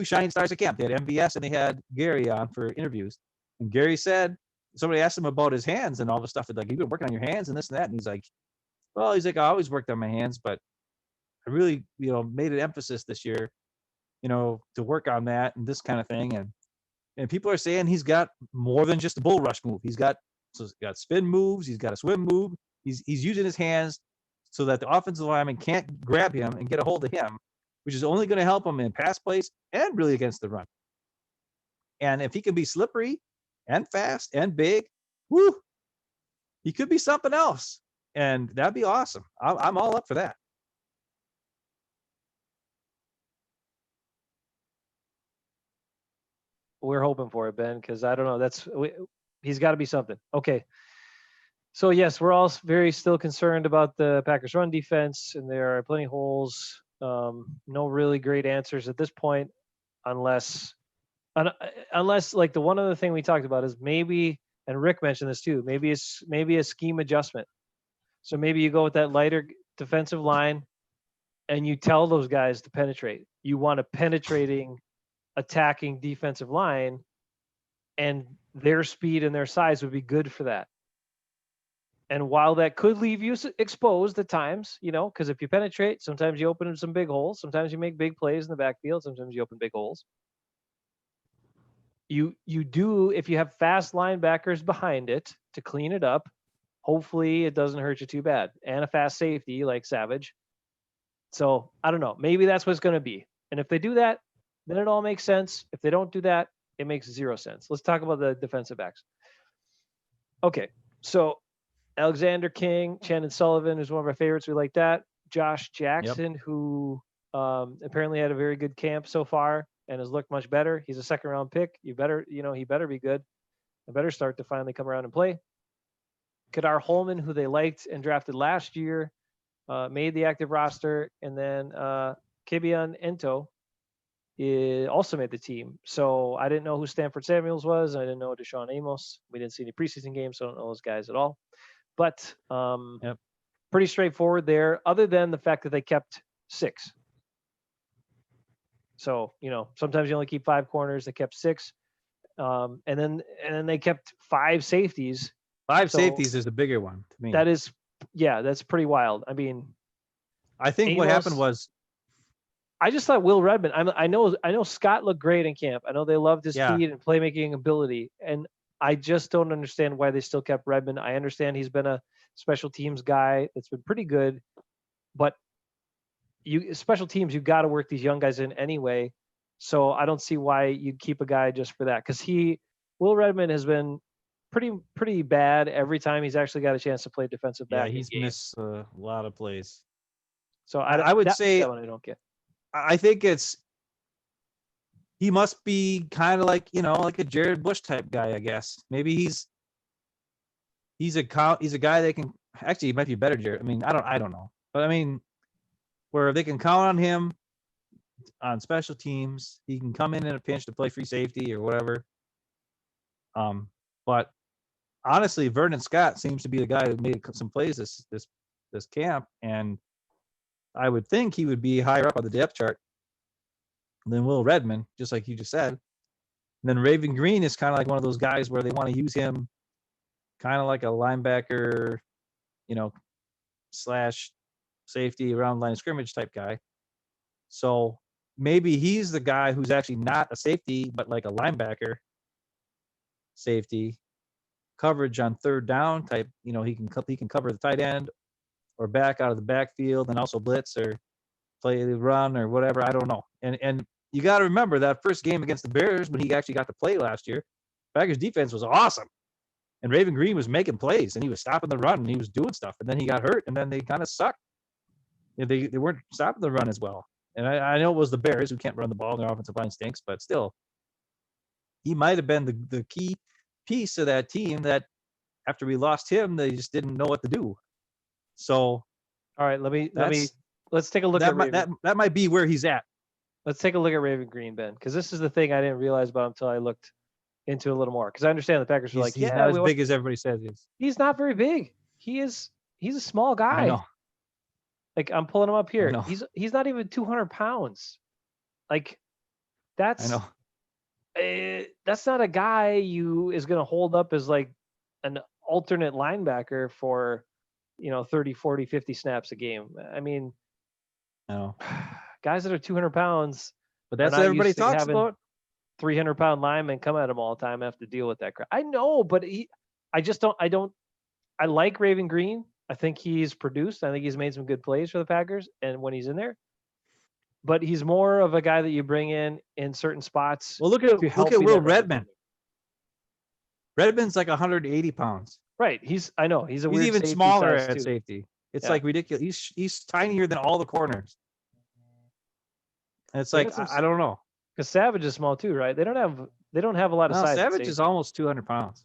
shining stars of camp. They had MVS and they had Gary on for interviews. And Gary said, somebody asked him about his hands and all the stuff. Like, you've been working on your hands and this and that. And he's like, I always worked on my hands, but I really, made an emphasis this year, to work on that and this kind of thing. And people are saying he's got more than just a bull rush move. He's got spin moves. He's got a swim move. He's using his hands so that the offensive lineman can't grab him and get a hold of him, which is only going to help him in pass plays and really against the run. And if he can be slippery and fast and big, he could be something else. And that'd be awesome. I'm all up for that. We're hoping for it, Ben, because I don't know. He's got to be something. Okay. So yes, we're all still concerned about the Packers run defense, and there are plenty of holes. No really great answers at this point, unless like the one other thing we talked about is maybe, and Rick mentioned this too, maybe a scheme adjustment. So maybe you go with that lighter defensive line, and you tell those guys to penetrate. You want a penetrating attacking defensive line, and their speed and their size would be good for that. And while that could leave you exposed at times, because if you penetrate, sometimes you open some big holes, sometimes you make big plays in the backfield, sometimes you open big holes. You do, if you have fast linebackers behind it to clean it up, hopefully it doesn't hurt you too bad, and a fast safety like Savage. So I don't know. Maybe that's what it's going to be. And if they do that, then it all makes sense. If they don't do that, it makes zero sense. Let's talk about the defensive backs. Okay, so Alexander King, Shannon Sullivan, who's one of our favorites. We like that. Josh Jackson, who apparently had a very good camp so far and has looked much better. He's a second-round pick. He better be good. I better start to finally come around and play. Kadar Holman, who they liked and drafted last year, made the active roster, and then Kibion Ento also made the team. So I didn't know who Stanford Samuels was. I didn't know Deshaun Amos. We didn't see any preseason games, so I don't know those guys at all. But pretty straightforward there, other than the fact that they kept 6. So, sometimes you only keep 5 corners. They kept 6. And then they kept 5 safeties. 5 safeties is the bigger one to me. That is, that's pretty wild. I mean, I think what happened was, I just thought Will Redmond. I know Scott looked great in camp. I know they loved his speed and playmaking ability, and I just don't understand why they still kept Redmond. I understand he's been a special teams guy that's been pretty good, but special teams, you got to work these young guys in anyway. So I don't see why you'd keep a guy just for that, because Will Redmond has been pretty bad every time he's actually got a chance to play defensive back. Yeah, he's missed a lot of plays. So I would say that one I don't get. I think he must be kind of like like a Jared Bush type guy, I guess. Maybe he's a guy that can actually, he might be better Jared. I mean, I don't know, but I mean, where they can count on him on special teams, he can come in a pinch to play free safety or whatever. But honestly, Vernon Scott seems to be the guy who made some plays this camp, and I would think he would be higher up on the depth chart than Will Redmond, just like you just said. And then Raven Green is kind of like one of those guys where they want to use him kind of like a linebacker, slash safety around line of scrimmage type guy. So maybe he's the guy who's actually not a safety, but like a linebacker safety, coverage on third down type. He can cover the tight end or back out of the backfield and also blitz or play the run or whatever. I don't know. And you got to remember that first game against the Bears when he actually got to play last year, Packers defense was awesome. And Raven Green was making plays and he was stopping the run and he was doing stuff. And then he got hurt and then they kind of sucked. They weren't stopping the run as well. And I know it was the Bears who can't run the ball and their offensive line stinks, but still, he might have been the key piece of that team that after we lost him, they just didn't know what to do. So, all right, let's take a look at that might be where he's at. Let's take a look at Raven Green, Ben, because this is the thing I didn't realize about him until I looked into it a little more. Because I understand the Packers were he's not as big as everybody says he is. He's not very big. He's a small guy. I know. Like, I'm pulling him up here. He's not even 200 pounds. Like, that's I know. That's not a guy you is going to hold up as like an alternate linebacker for 30, 40, 50 snaps a game. I mean, no. Guys that are 200 pounds, but that's what everybody talks about. 300-pound linemen come at him all the time, have to deal with that crap. I know, but I like Raven Green. I think he's produced. I think he's made some good plays for the Packers, and when he's in there, but he's more of a guy that you bring in certain spots. Well, look at Will Redmond. Redmond's like 180 pounds. Right. He's even smaller at safety. It's like ridiculous. He's tinier than all the corners. And it's like I don't know. Because Savage is small too, right? They don't have a lot of size. Savage is almost 200 pounds.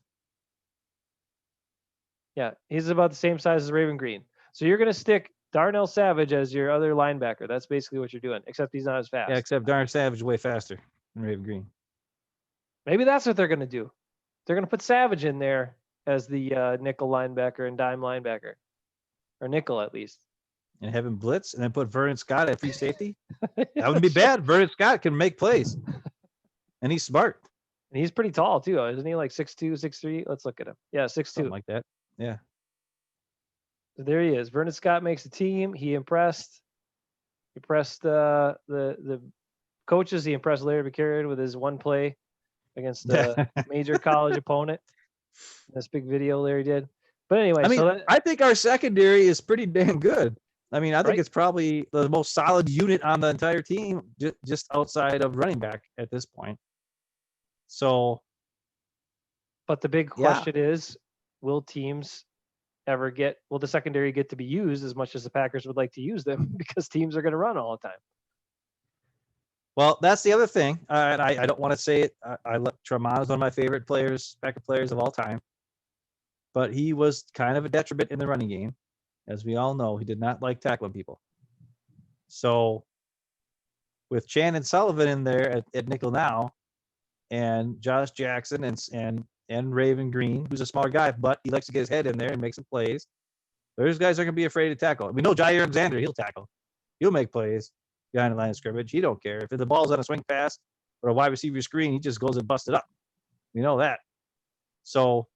Yeah, he's about the same size as Raven Green. So you're gonna stick Darnell Savage as your other linebacker. That's basically what you're doing, except he's not as fast. Yeah, except Darnell Savage is way faster than Raven Green. Maybe that's what they're gonna do. They're gonna put Savage in there as the nickel linebacker and dime linebacker, or nickel at least. And have him blitz, and then put Vernon Scott at free safety. That wouldn't be bad. Vernon Scott can make plays. And he's smart. And he's pretty tall too, isn't he? Like 6'2", 6'3"? Let's look at him. Yeah, 6'2". Something like that. Yeah. So there he is. Vernon Scott makes the team. He impressed. The coaches. He impressed Larry McCarron with his one play against a major college opponent. This big video Larry did. But anyway, I mean, so that, I think our secondary is pretty damn good. I mean, I think Right. it's probably the most solid unit on the entire team, just outside of running back at this point. So, but the big yeah. question is, will the secondary get to be used as much as the Packers would like to use them? Because teams are going to run all the time. Well, that's the other thing. And I don't want to say it. Tremont is one of my favorite players, Packer players of all time. But he was kind of a detriment in the running game. As we all know, he did not like tackling people. So with Shannon Sullivan in there at nickel now, and Josh Jackson and Raven Green, who's a smaller guy, but he likes to get his head in there and make some plays. Those guys are going to be afraid to tackle. We know Jair Alexander, he'll tackle. He'll make plays behind the line of scrimmage. He don't care. If the ball's on a swing pass or a wide receiver screen, he just goes and busts it up. We know that. So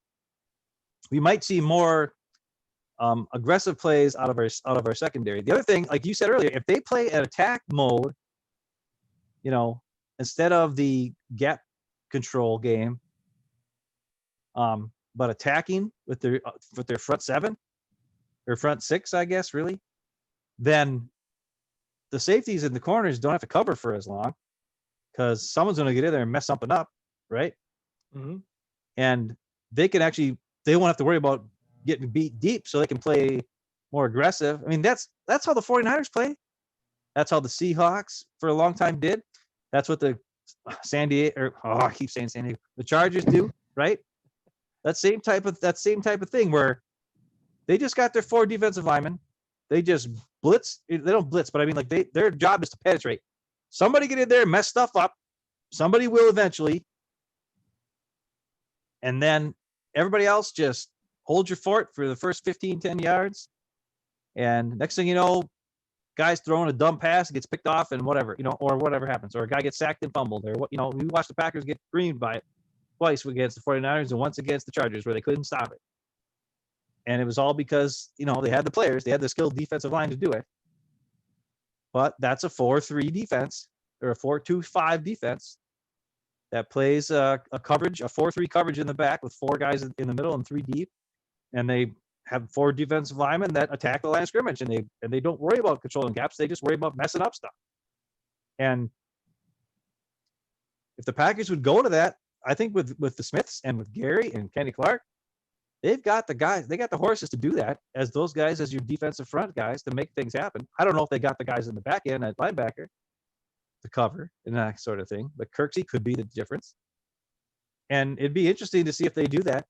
we might see more aggressive plays out of our secondary. The other thing, like you said earlier, if they play an attack mode, instead of the gap control game, but attacking with their front seven or front six, I guess, really, then the safeties in the corners don't have to cover for as long because someone's going to get in there and mess something up, right? Mm-hmm. And they won't have to worry about getting beat deep, so they can play more aggressive. I mean, that's how the 49ers play. That's how the Seahawks for a long time did. That's what the I keep saying San Diego. The Chargers do, right? That same type of thing where they just got their 4 defensive linemen. They just blitz. They don't blitz, but I mean, like their job is to penetrate. Somebody get in there and mess stuff up. Somebody will eventually. And then everybody else just hold your fort for the first 15, 10 yards. And next thing you know, guy's throwing a dumb pass, gets picked off and whatever, or whatever happens. Or a guy gets sacked and fumbled. Or we watched the Packers get greened by it twice against the 49ers and once against the Chargers where they couldn't stop it. And it was all because, they had the players, they had the skilled defensive line to do it. But that's a 4-3 defense or a 4-2-5 defense that plays a 4-3 coverage in the back with 4 guys in the middle and 3 deep. And they have 4 defensive linemen that attack the line of scrimmage, and they don't worry about controlling gaps. They just worry about messing up stuff. And if the Packers would go to that, I think with the Smiths and with Gary and Kenny Clark, they've got the guys, they got the horses to do that as those guys, as your defensive front guys to make things happen. I don't know if they got the guys in the back end at linebacker to cover and that sort of thing, but Kirksey could be the difference. And it'd be interesting to see if they do that.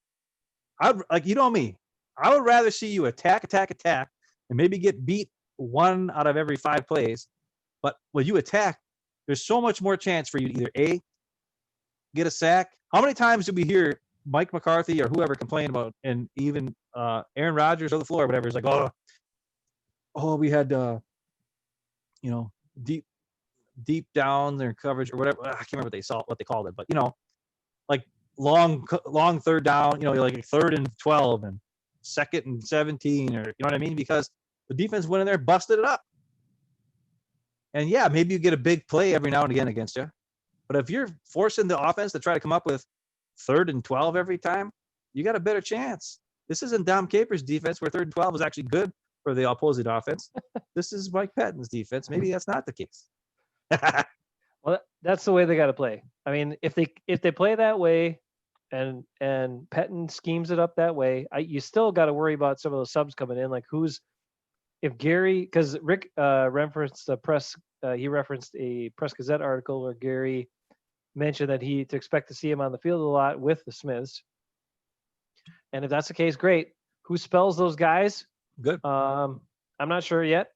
Me, I would rather see you attack, and maybe get beat 1 out of every 5 plays. But when you attack, there's so much more chance for you to either get a sack. How many times did we hear Mike McCarthy or whoever complain about, and even Aaron Rodgers or the floor or whatever, is like, we had deep down their coverage or whatever. I can't remember what they called it, but like long 3rd down, like 3rd and 12 and 2nd and 17, or you know what I mean? Because the defense went in there, busted it up. And yeah, maybe you get a big play every now and again against you. But if you're forcing the offense to try to come up with 3rd and 12 every time, you got a better chance. This isn't Dom Capers' defense where 3rd and 12 is actually good for the opposing offense. This is Mike Pettine's defense. Maybe that's not the case. Well, that's the way they got to play. I mean, if they play that way, and Pettine schemes it up that way, you still got to worry about some of those subs coming in. Like if Gary, because Rick referenced a Press Gazette article where Gary mentioned that to expect to see him on the field a lot with the Smiths. And if that's the case, great. Who spells those guys? Good. I'm not sure yet.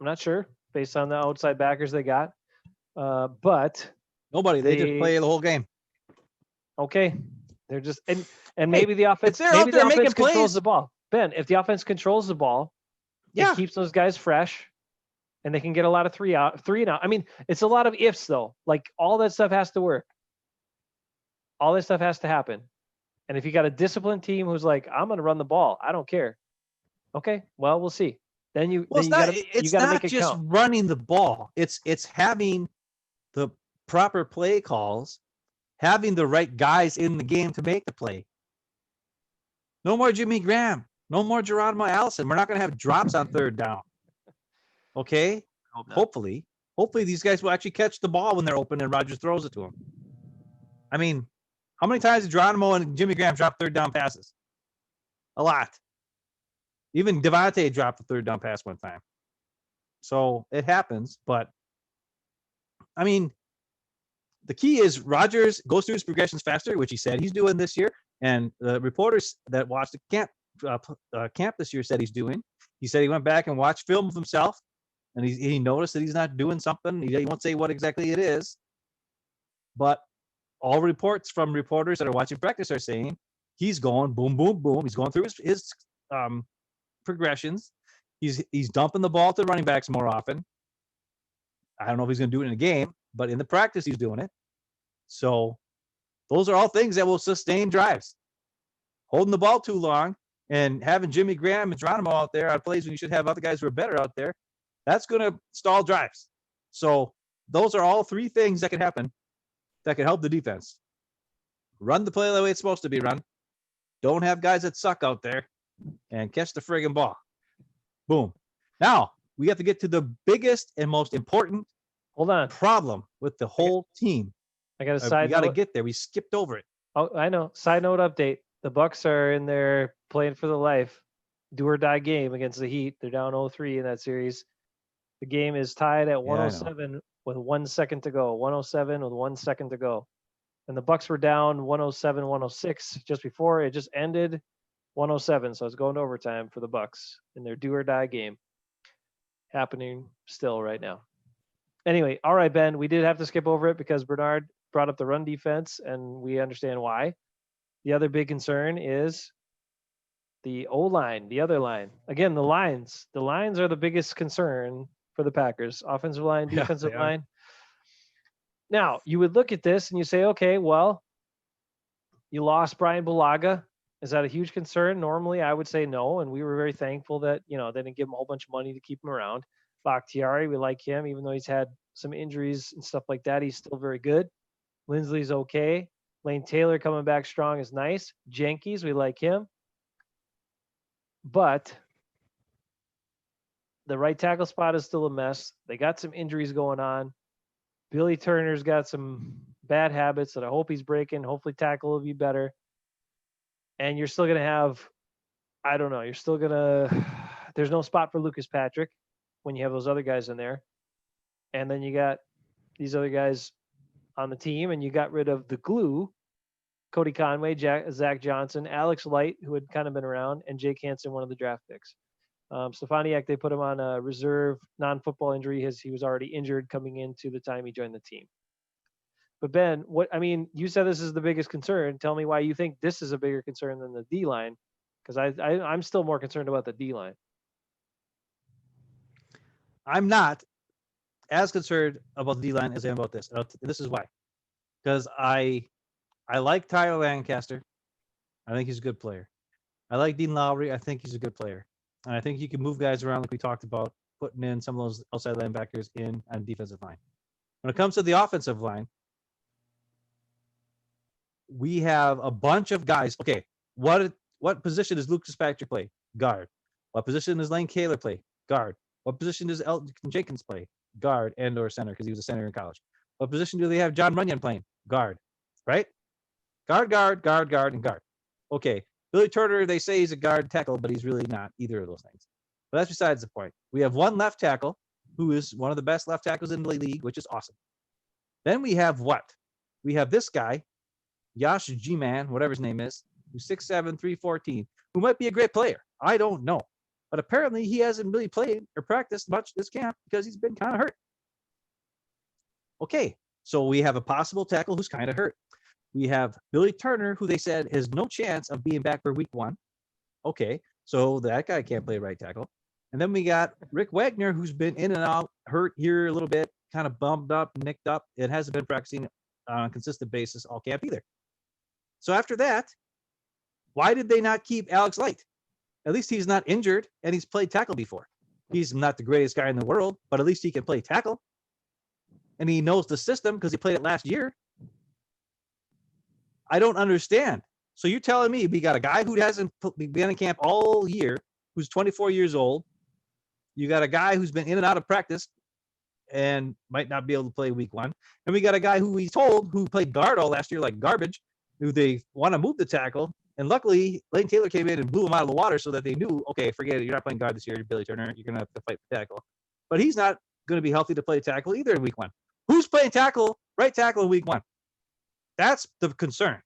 I'm not sure based on the outside backers they got. But nobody. They just play the whole game. Okay, they're just and maybe the offense. They're maybe out there the offense making controls plays. the ball. Ben, if the offense controls the ball, it keeps those guys fresh, and they can get a lot of 3 and out. I mean, it's a lot of ifs though. Like all that stuff has to work. All this stuff has to happen. And if you got a disciplined team who's like, I'm going to run the ball, I don't care. Okay, well, we'll see. Then you Well, then you got to you it's got to make not it just count. running the ball. It's having the proper play calls, having the right guys in the game to make the play. No more Jimmy Graham. No more Geronimo Allison. We're not going to have drops on third down. Okay? Hope not. Hopefully these guys will actually catch the ball when they're open and Rodgers throws it to them. I mean, how many times did Geronimo and Jimmy Graham drop third down passes? A lot. Even Devontae dropped the third down pass one time. So it happens, but I mean, the key is Rodgers goes through his progressions faster, which he said he's doing this year. And the reporters that watched the camp this year said he's doing. He said he went back and watched film of himself, and he noticed that he's not doing something. He won't say what exactly it is, but all reports from reporters that are watching practice are saying he's going boom, boom, boom. He's going through his progressions. He's dumping the ball to running backs more often. I don't know if he's going to do it in a game, but in the practice he's doing it. So those are all things that will sustain drives. Holding the ball too long and having Jimmy Graham and Geronimo out there on plays when you should have other guys who are better out there, that's going to stall drives. So those are all three things that can happen that can help the defense. Run the play the way it's supposed to be run. Don't have guys that suck out there, and catch the friggin' ball. Boom. Now, we have to get to the biggest and most important Hold on. problem with the whole team. I got a We side got to note. get there. We skipped over it. Oh, I know. Side note update. The Bucks are in there playing for the life, do or die game against the Heat. They're down 0-3 in that series. The game is tied at 107 with 1 second to go. 107 with 1 second to go. And the Bucks were down 107, 106 just before it just ended 107. So it's going to overtime for the Bucks in their do or die game. Happening still right now. Anyway, all right, Ben, we did have to skip over it because Bernard brought up the run defense, and we understand why. The other big concern is the O-line, the other line. Again, the lines. The lines are the biggest concern for the Packers. Offensive line, Yeah, defensive they are. line. Now, you would look at this and you say, okay, well, you lost Brian Bulaga. Is that a huge concern? Normally, I would say no, and we were very thankful that, they didn't give him a whole bunch of money to keep him around. Bakhtiari, we like him, even though he's had some injuries and stuff like that. He's still very good. Lindsley's okay. Lane Taylor coming back strong is nice. Jenkins, we like him. But the right tackle spot is still a mess. They got some injuries going on. Billy Turner's got some bad habits that I hope he's breaking. Hopefully tackle will be better. And you're still going to have, I don't know, there's no spot for Lucas Patrick when you have those other guys in there. And then you got these other guys on the team, and you got rid of the glue, Cody Conway, Zach Johnson, Alex Light, who had kind of been around, and Jake Hansen, one of the draft picks. Stefaniak, they put him on a reserve non-football injury. He was already injured coming into the time he joined the team. But Ben, you said this is the biggest concern. Tell me why you think this is a bigger concern than the D-line, because I'm still more concerned about the D-line. I'm not as concerned about the D-line as I am about this. This is why. Because I like Tyler Lancaster. I think he's a good player. I like Dean Lowry. I think he's a good player. And I think you can move guys around like we talked about, putting in some of those outside linebackers in on defensive line. When it comes to the offensive line, we have a bunch of guys. Okay, what position does Lucas Patrick play? Guard. What position does Lane Taylor play? Guard. What position does Elton Jenkins play? Guard and or center, because he was a center in college. What position do they have John Runyon playing? Guard. Right? Guard, and guard. Okay. Billy Turner, they say he's a guard tackle, but he's really not either of those things. But that's besides the point. We have one left tackle who is one of the best left tackles in the league, which is awesome. Then we have what? We have this guy, Yash G-Man, whatever his name is, who's 6'7", 314, who might be a great player. I don't know. But apparently he hasn't really played or practiced much this camp because he's been kind of hurt. Okay, so we have a possible tackle who's kind of hurt. We have Billy Turner, who they said has no chance of being back for week 1. Okay, so that guy can't play right tackle. And then we got Rick Wagner, who's been in and out, hurt here a little bit, kind of bummed up, nicked up. It hasn't been practicing on a consistent basis all camp either. So after that, why did they not keep Alex Light? At least he's not injured and he's played tackle before. He's not the greatest guy in the world, but at least he can play tackle. And he knows the system because he played it last year. I don't understand. So you're telling me we got a guy who hasn't been in camp all year, who's 24 years old. You got a guy who's been in and out of practice and might not be able to play week 1. And we got a guy who we told who played guard all last year like garbage, who they want to move the tackle. And luckily, Malik Taylor came in and blew him out of the water so that they knew, okay, forget it. You're not playing guard this year. You're Billy Turner. You're going to have to fight the tackle. But he's not going to be healthy to play tackle either in week 1. Who's playing tackle, right tackle in week 1? That's the concern.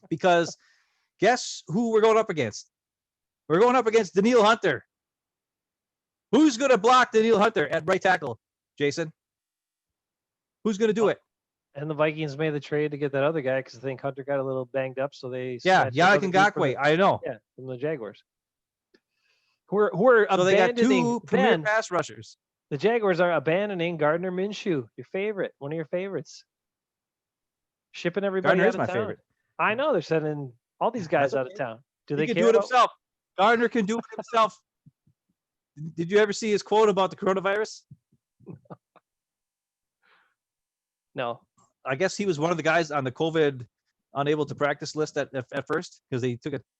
Because guess who we're going up against? We're going up against Daniil Hunter. Who's going to block Daniil Hunter at right tackle, Jason? Who's going to do it? And the Vikings made the trade to get that other guy because I think Hunter got a little banged up, so they Yannick Ngakoue. I know. Yeah, from the Jaguars. Who are so they got abandoning 2 premier pass rushers. The Jaguars are abandoning Gardner Minshew, your favorite, one of your favorites. Shipping everybody Gardner out is of my town. favorite. I know they're sending all these guys out of town. Do they He can care do it about- himself. Gardner can do it himself. Did you ever see his quote about the coronavirus? No. I guess he was one of the guys on the COVID unable to practice list at first because they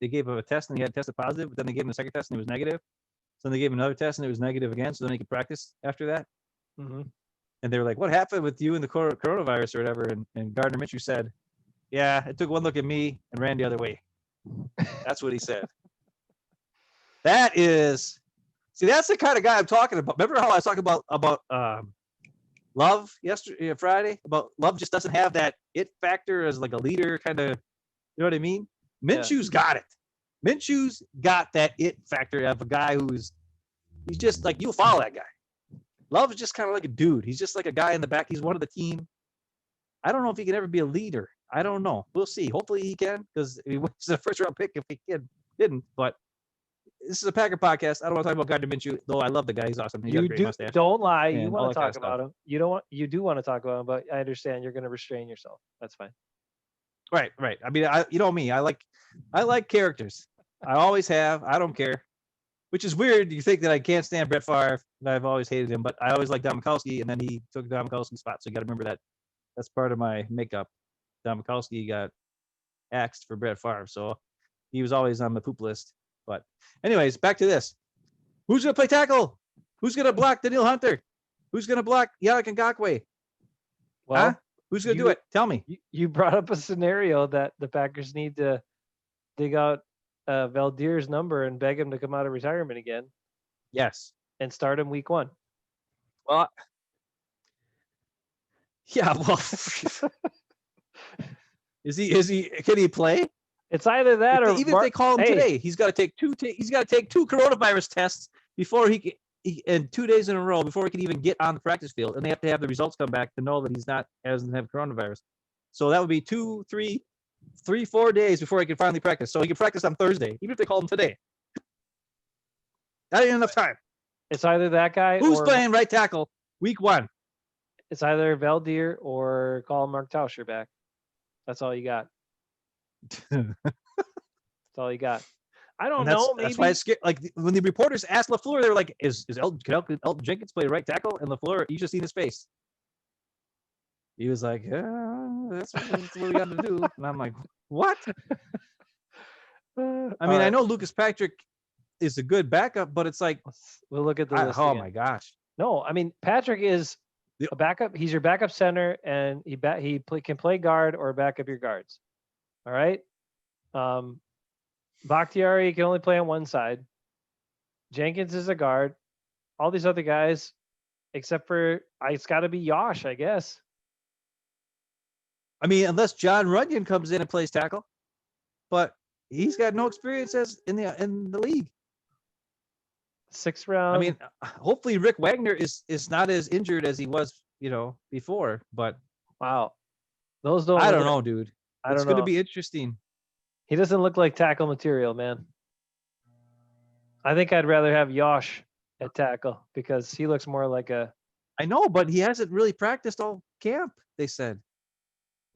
gave him a test and he had tested positive, but then they gave him a second test and it was negative. So they gave him another test and it was negative again. So then he could practice after that. Mm-hmm. And they were like, "What happened with you and the coronavirus or whatever?" And Gardner Minshew said, "Yeah, it took one look at me and ran the other way." That's what he said. That's the kind of guy I'm talking about. Remember how I was talking about Love yesterday, Friday? About Love just doesn't have that it factor as like a leader kind of, you know what I mean? Minshew's got it. Minshew's got that it factor of a guy he's just like, you'll follow that guy. Love is just kind of like a dude. He's just like a guy in the back. He's one of the team. I don't know if he can ever be a leader. I don't know. We'll see. Hopefully he can, because he was a first round pick if he didn't. But this is a Packer podcast. I don't want to talk about Gardner Minshew, though I love the guy. He's awesome. He's got a great mustache. Don't lie. and You all want to that kind talk of about him. You do want to talk about him, but I understand you're going to restrain yourself. That's fine. Right. I mean, you know me. I like characters. I always have. I don't care. Which is weird. You think that I can't stand Brett Favre, and I've always hated him, but I always liked Don Mikowski, and then he took Don Mikowski's spot. So you got to remember that. That's part of my makeup. Don Mikowski got axed for Brett Favre, so he was always on the poop list. But anyways, back to this. Who's going to play tackle? Who's going to block Daniil Hunter? Who's going to block Yannick Ngakoue? Well, who's going to do it? Tell me. You brought up a scenario that the Packers need to dig out Valdir's number and beg him to come out of retirement again. Yes. And start him week 1. Well, yeah. Well, can he play? It's either that or even if they call him today, he's got to take two. He's got to take 2 coronavirus tests before he can, and 2 days in a row before he can even get on the practice field, and they have to have the results come back to know that hasn't have coronavirus. So that would be 2, 3, 4 days before he can finally practice. So he can practice on Thursday, even if they call him today. That ain't enough time. It's either that guy. Who's playing right tackle week 1? It's either Valdir or call Mark Tauscher back. That's all you got. That's all you got. I don't know. Maybe. That's why it's scary. Like when the reporters asked LaFleur, they were like, can Elton Jenkins play right tackle? And LaFleur, you just seen his face. He was like, that's what we got to do. And I'm like, what? I mean, I know Lucas Patrick is a good backup, but it's like, we'll look at the list oh again. my gosh. No, I mean, Patrick is a backup. He's your backup center, and he can play guard or back up your guards. All right. Bakhtiari can only play on one side. Jenkins is a guard. All these other guys, except for it's got to be Yosh, I guess. I mean, unless John Runyon comes in and plays tackle, but he's got no experience in the league. 6th round. I mean, hopefully Rick Wagner is not as injured as he was, before. But wow, those don't. I don't know, dude. It's going to be interesting. He doesn't look like tackle material, man. I think I'd rather have Yosh at tackle because he looks more like a. I know, but he hasn't really practiced all camp, they said.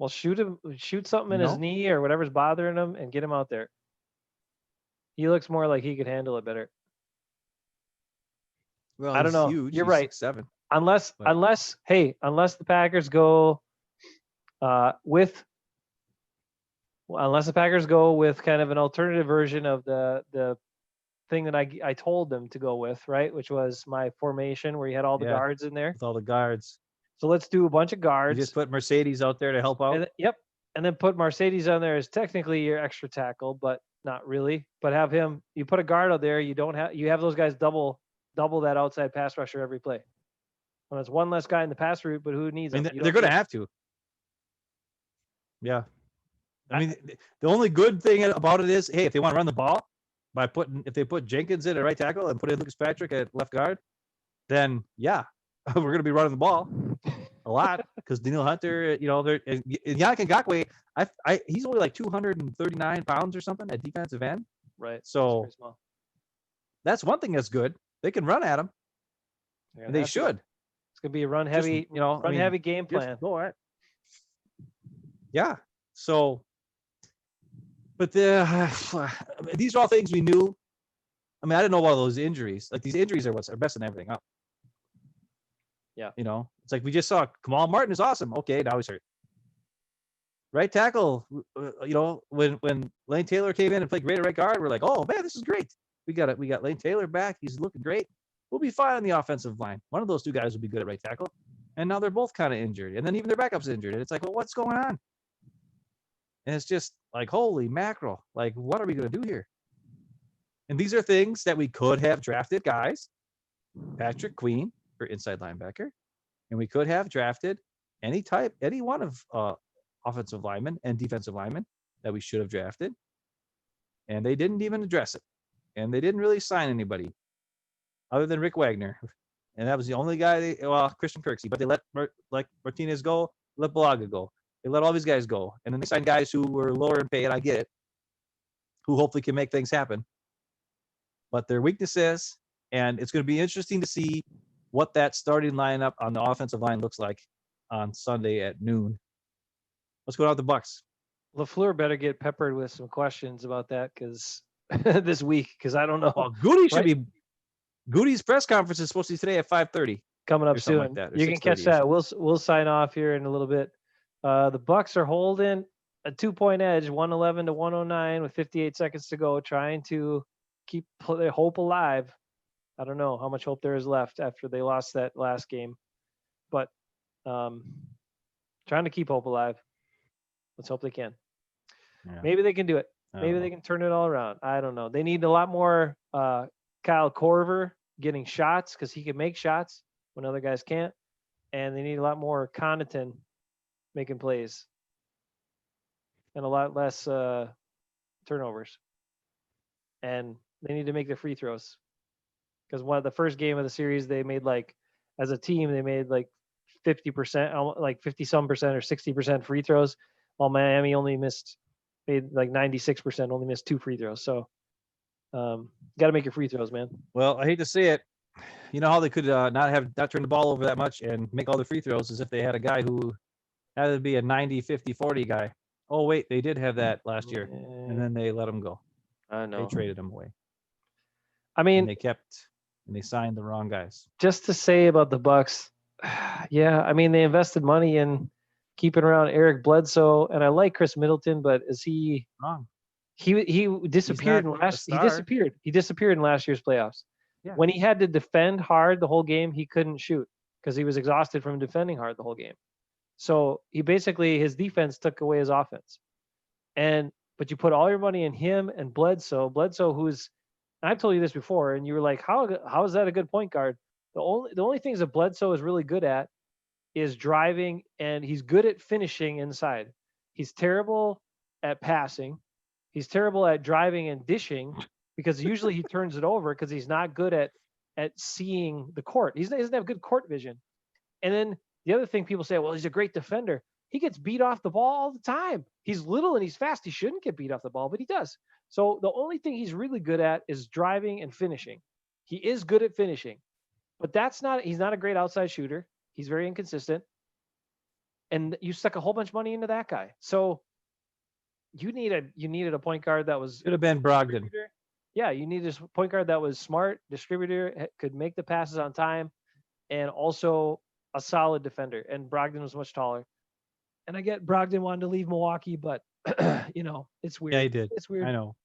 Well, shoot something in his No? knee or whatever's bothering him, and get him out there. He looks more like he could handle it better. Well, I don't he's know. huge. You're He's right. 6'7". Unless But- unless the Packers go with unless the Packers go with kind of an alternative version of the thing that I told them to go with, right? Which was my formation where you had all the Yeah. guards in there. With all the guards. So let's do a bunch of You guards. just put Mercedes out there to help out. Yep. And then put Mercedes on there as technically your extra tackle, but not really. But have him, you put a guard out there, you have those guys double that outside pass rusher every play. Well, that's one less guy in the pass route, but who needs I mean, them? You they're don't going to need- have to. Yeah. I mean, the only good thing about it is, hey, if they want to run the ball if they put Jenkins in at right tackle and put in Lucas Patrick at left guard, then yeah, we're going to be running the ball a lot because Daniil Hunter, and Yannick Ngakoue, he's only like 239 pounds or something at defensive end. Right. That's So pretty small. that's one thing that's good. They can run at him, They're and gonna they have to. should. It's gonna be a run Just, heavy, I mean, game just plan. go at. Yeah. So, but these are all things we knew. I mean, I didn't know about those injuries. Like these injuries are what's messing everything up. Yeah. It's like we just saw Kamal Martin is awesome. Okay, now he's hurt. Right tackle, when Lane Taylor came in and played great at right guard, we're like, oh man, this is great. We got Lane Taylor back. He's looking great. We'll be fine on the offensive line. One of those two guys will be good at right tackle. And now they're both kind of injured. And then even their backup's injured. And it's like, well, what's going on? And it's just like, holy mackerel. Like, what are we going to do here? And these are things that we could have drafted guys. Patrick Queen for inside linebacker. And we could have drafted any one of offensive linemen and defensive linemen that we should have drafted. And they didn't even address it. And they didn't really sign anybody other than Rick Wagner. And that was the only guy, Christian Kirksey. But they let Martinez go, let Balaga go. They let all these guys go. And then they signed guys who were lower in pay, and I get it, who hopefully can make things happen. But their weaknesses, and it's going to be interesting to see what that starting lineup on the offensive line looks like on Sunday at noon. Let's go out the Bucks. LaFleur better get peppered with some questions about that because this week, because I don't know. Well, Goody should be. Goody's press conference is supposed to be today at 5:30. Coming up or something soon. like that, or You can catch 6:30 -ish. that. We'll sign off here in a little bit. The Bucks are holding a 2-point edge, 111 to 109 with 58 seconds to go, trying to keep their hope alive. I don't know how much hope there is left after they lost that last game, but trying to keep hope alive. Let's hope they can. Yeah. Maybe they can do it. Maybe they can turn it all around. I don't know. They need a lot more Kyle Korver getting shots because he can make shots when other guys can't. And they need a lot more Connaughton making plays and a lot less turnovers. And they need to make the free throws because one of the first game of the series, they made as a team, they made 50%, like 50 some percent or 60% free throws, while Miami made 96%, only missed 2 free throws. So got to make your free throws, man. Well, I hate to say it. You know how they could not turn the ball over that much and make all the free throws is if they had a guy who had to be a 90, 50, 40 guy. Oh, wait, they did have that last year. And then they let him go. I know. They traded him away. I mean, and they signed the wrong guys. Just to say about the Bucks, yeah, I mean, they invested money in keeping around Eric Bledsoe, and I like Chris Middleton, but is he Wrong. He disappeared in He disappeared in last year's playoffs. Yeah. When he had to defend hard the whole game, he couldn't shoot because he was exhausted from defending hard the whole game. So he basically, his defense took away his offense. But you put all your money in him and Bledsoe, who's, I've told you this before, and you were like, how is that a good point guard? The only things that Bledsoe is really good at is driving, and he's good at finishing inside. He's terrible at passing. He's terrible at driving and dishing because usually he turns it over because he's not good at seeing the court. He doesn't have good court vision. And then the other thing people say, well, he's a great defender. He gets beat off the ball all the time. He's little and he's fast. He shouldn't get beat off the ball, but he does. So the only thing he's really good at is driving and finishing. He is good at finishing, but he's not a great outside shooter. He's very inconsistent. and you stuck a whole bunch of money into that guy. So you needed a point guard that was Should have been Brogdon. distributor. Yeah, you needed a point guard that was smart, distributor, could make the passes on time, and also a solid defender. And Brogdon was much taller. And I get Brogdon wanted to leave Milwaukee, but it's weird. Yeah, he did. It's weird. I know.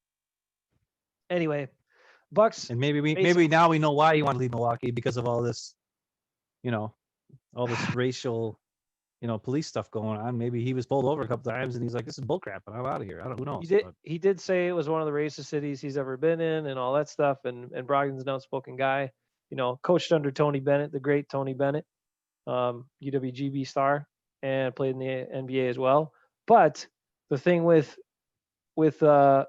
Anyway, Bucks. And maybe Basic- now we know why he wanted to leave Milwaukee because of all this, all this racial, police stuff going on. Maybe he was pulled over a couple times and he's like, "This is bullcrap, and I'm out of here." Who knows? He did say it was one of the racist cities he's ever been in and all that stuff. And Brogdon's an outspoken guy. Coached under Tony Bennett, the great Tony Bennett, UWGB star, and played in the NBA as well. But the thing with the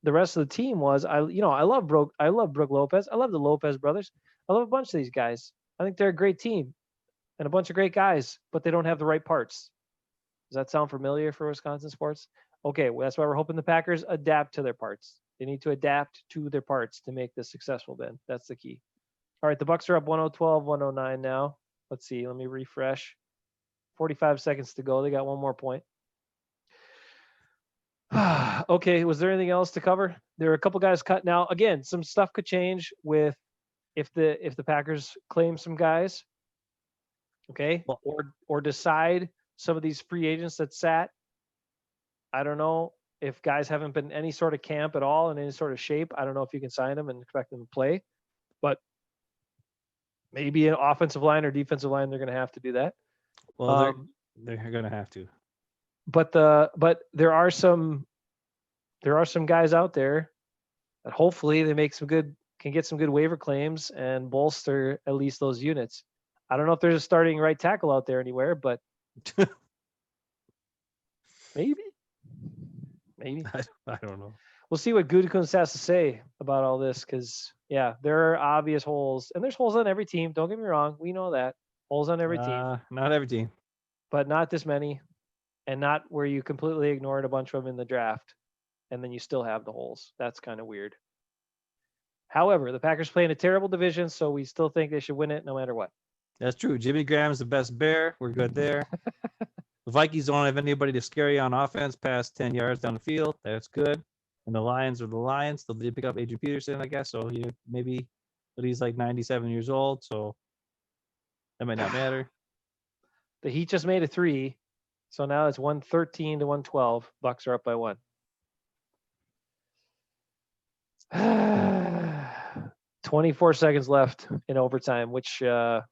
rest of the team was I love Brook Lopez. I love the Lopez brothers. I love a bunch of these guys. I think they're a great team and a bunch of great guys, but they don't have the right parts. Does that sound familiar for Wisconsin sports? Okay, well, that's why we're hoping the Packers adapt to their parts. They need to adapt to their parts to make this successful, Ben. That's the key. All right, the Bucks are up 112, 109 now. Let's see. Let me refresh. 45 seconds to go. They got one more point. Okay, was there anything else to cover? There are a couple guys cut. Now, again, some stuff could change with if the Packers claim some guys, okay, or decide some of these free agents that sat. I don't know if guys haven't been in any sort of camp at all in any sort of shape. I don't know if you can sign them and expect them to play, but maybe an offensive line or defensive line, they're going to have to do that. Well, they're going to have to. But there are some guys out there that hopefully they can get some good waiver claims and bolster at least those units. I don't know if there's a starting right tackle out there anywhere, but maybe. I don't know. We'll see what Gutekunst has to say about all this because, yeah, there are obvious holes. And there's holes on every team. Don't get me wrong. We know that. Holes on every team. Not every team. But not this many. And not where you completely ignored a bunch of them in the draft. And then you still have the holes. That's kind of weird. However, the Packers play in a terrible division, so we still think they should win it no matter what. That's true. Jimmy Graham's the best bear. We're good there. The Vikings don't have anybody to scare you on offense past 10 yards down the field. That's good. And the Lions are the Lions. They did pick up Adrian Peterson, I guess. So maybe, but he's like 97 years old, so that might not matter. The Heat just made a 3, so now it's 113 to 112. Bucks are up by 1. 24 seconds left in overtime, which will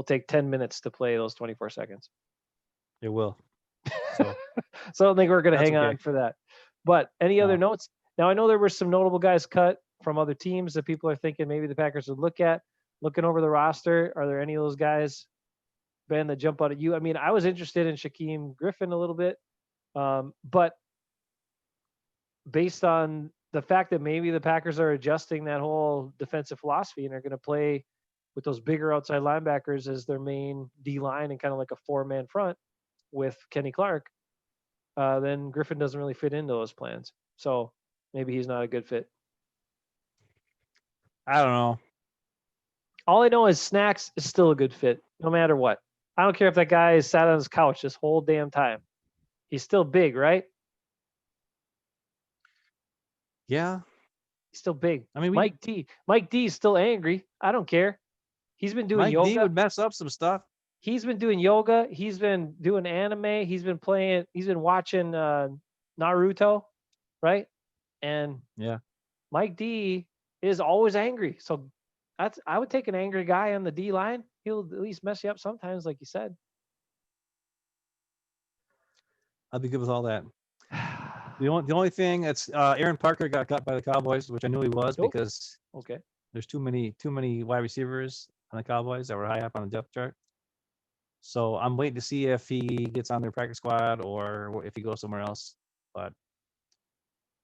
take 10 minutes to play those 24 seconds. It will. So, so I don't think we're going to hang on for that. But any other notes? Now, I know there were some notable guys cut from other teams that people are thinking maybe the Packers would look at. Looking over the roster, are there any of those guys, Ben, that jump out at you? I mean, I was interested in Shaquem Griffin a little bit, but based on the fact that maybe the Packers are adjusting that whole defensive philosophy and are going to play with those bigger outside linebackers as their main D line and kind of like a 4-man front with Kenny Clark, then Griffin doesn't really fit into those plans. So maybe he's not a good fit. I don't know. All I know is Snacks is still a good fit, no matter what. I don't care if that guy is sat on his couch this whole damn time. He's still big, right? Yeah. He's still big. I mean, Mike D is still angry. I don't care. He's been doing yoga. Mike D would mess up some stuff. He's been doing yoga. He's been doing anime. He's been watching Naruto, right? And yeah, Mike D is always angry. So I would take an angry guy on the D line. He'll at least mess you up sometimes, like you said. I'll be good with all that. The only thing that's Aaron Parker got cut by the Cowboys, which I knew he was because there's too many wide receivers on the Cowboys that were high up on the depth chart. So I'm waiting to see if he gets on their practice squad or if he goes somewhere else. But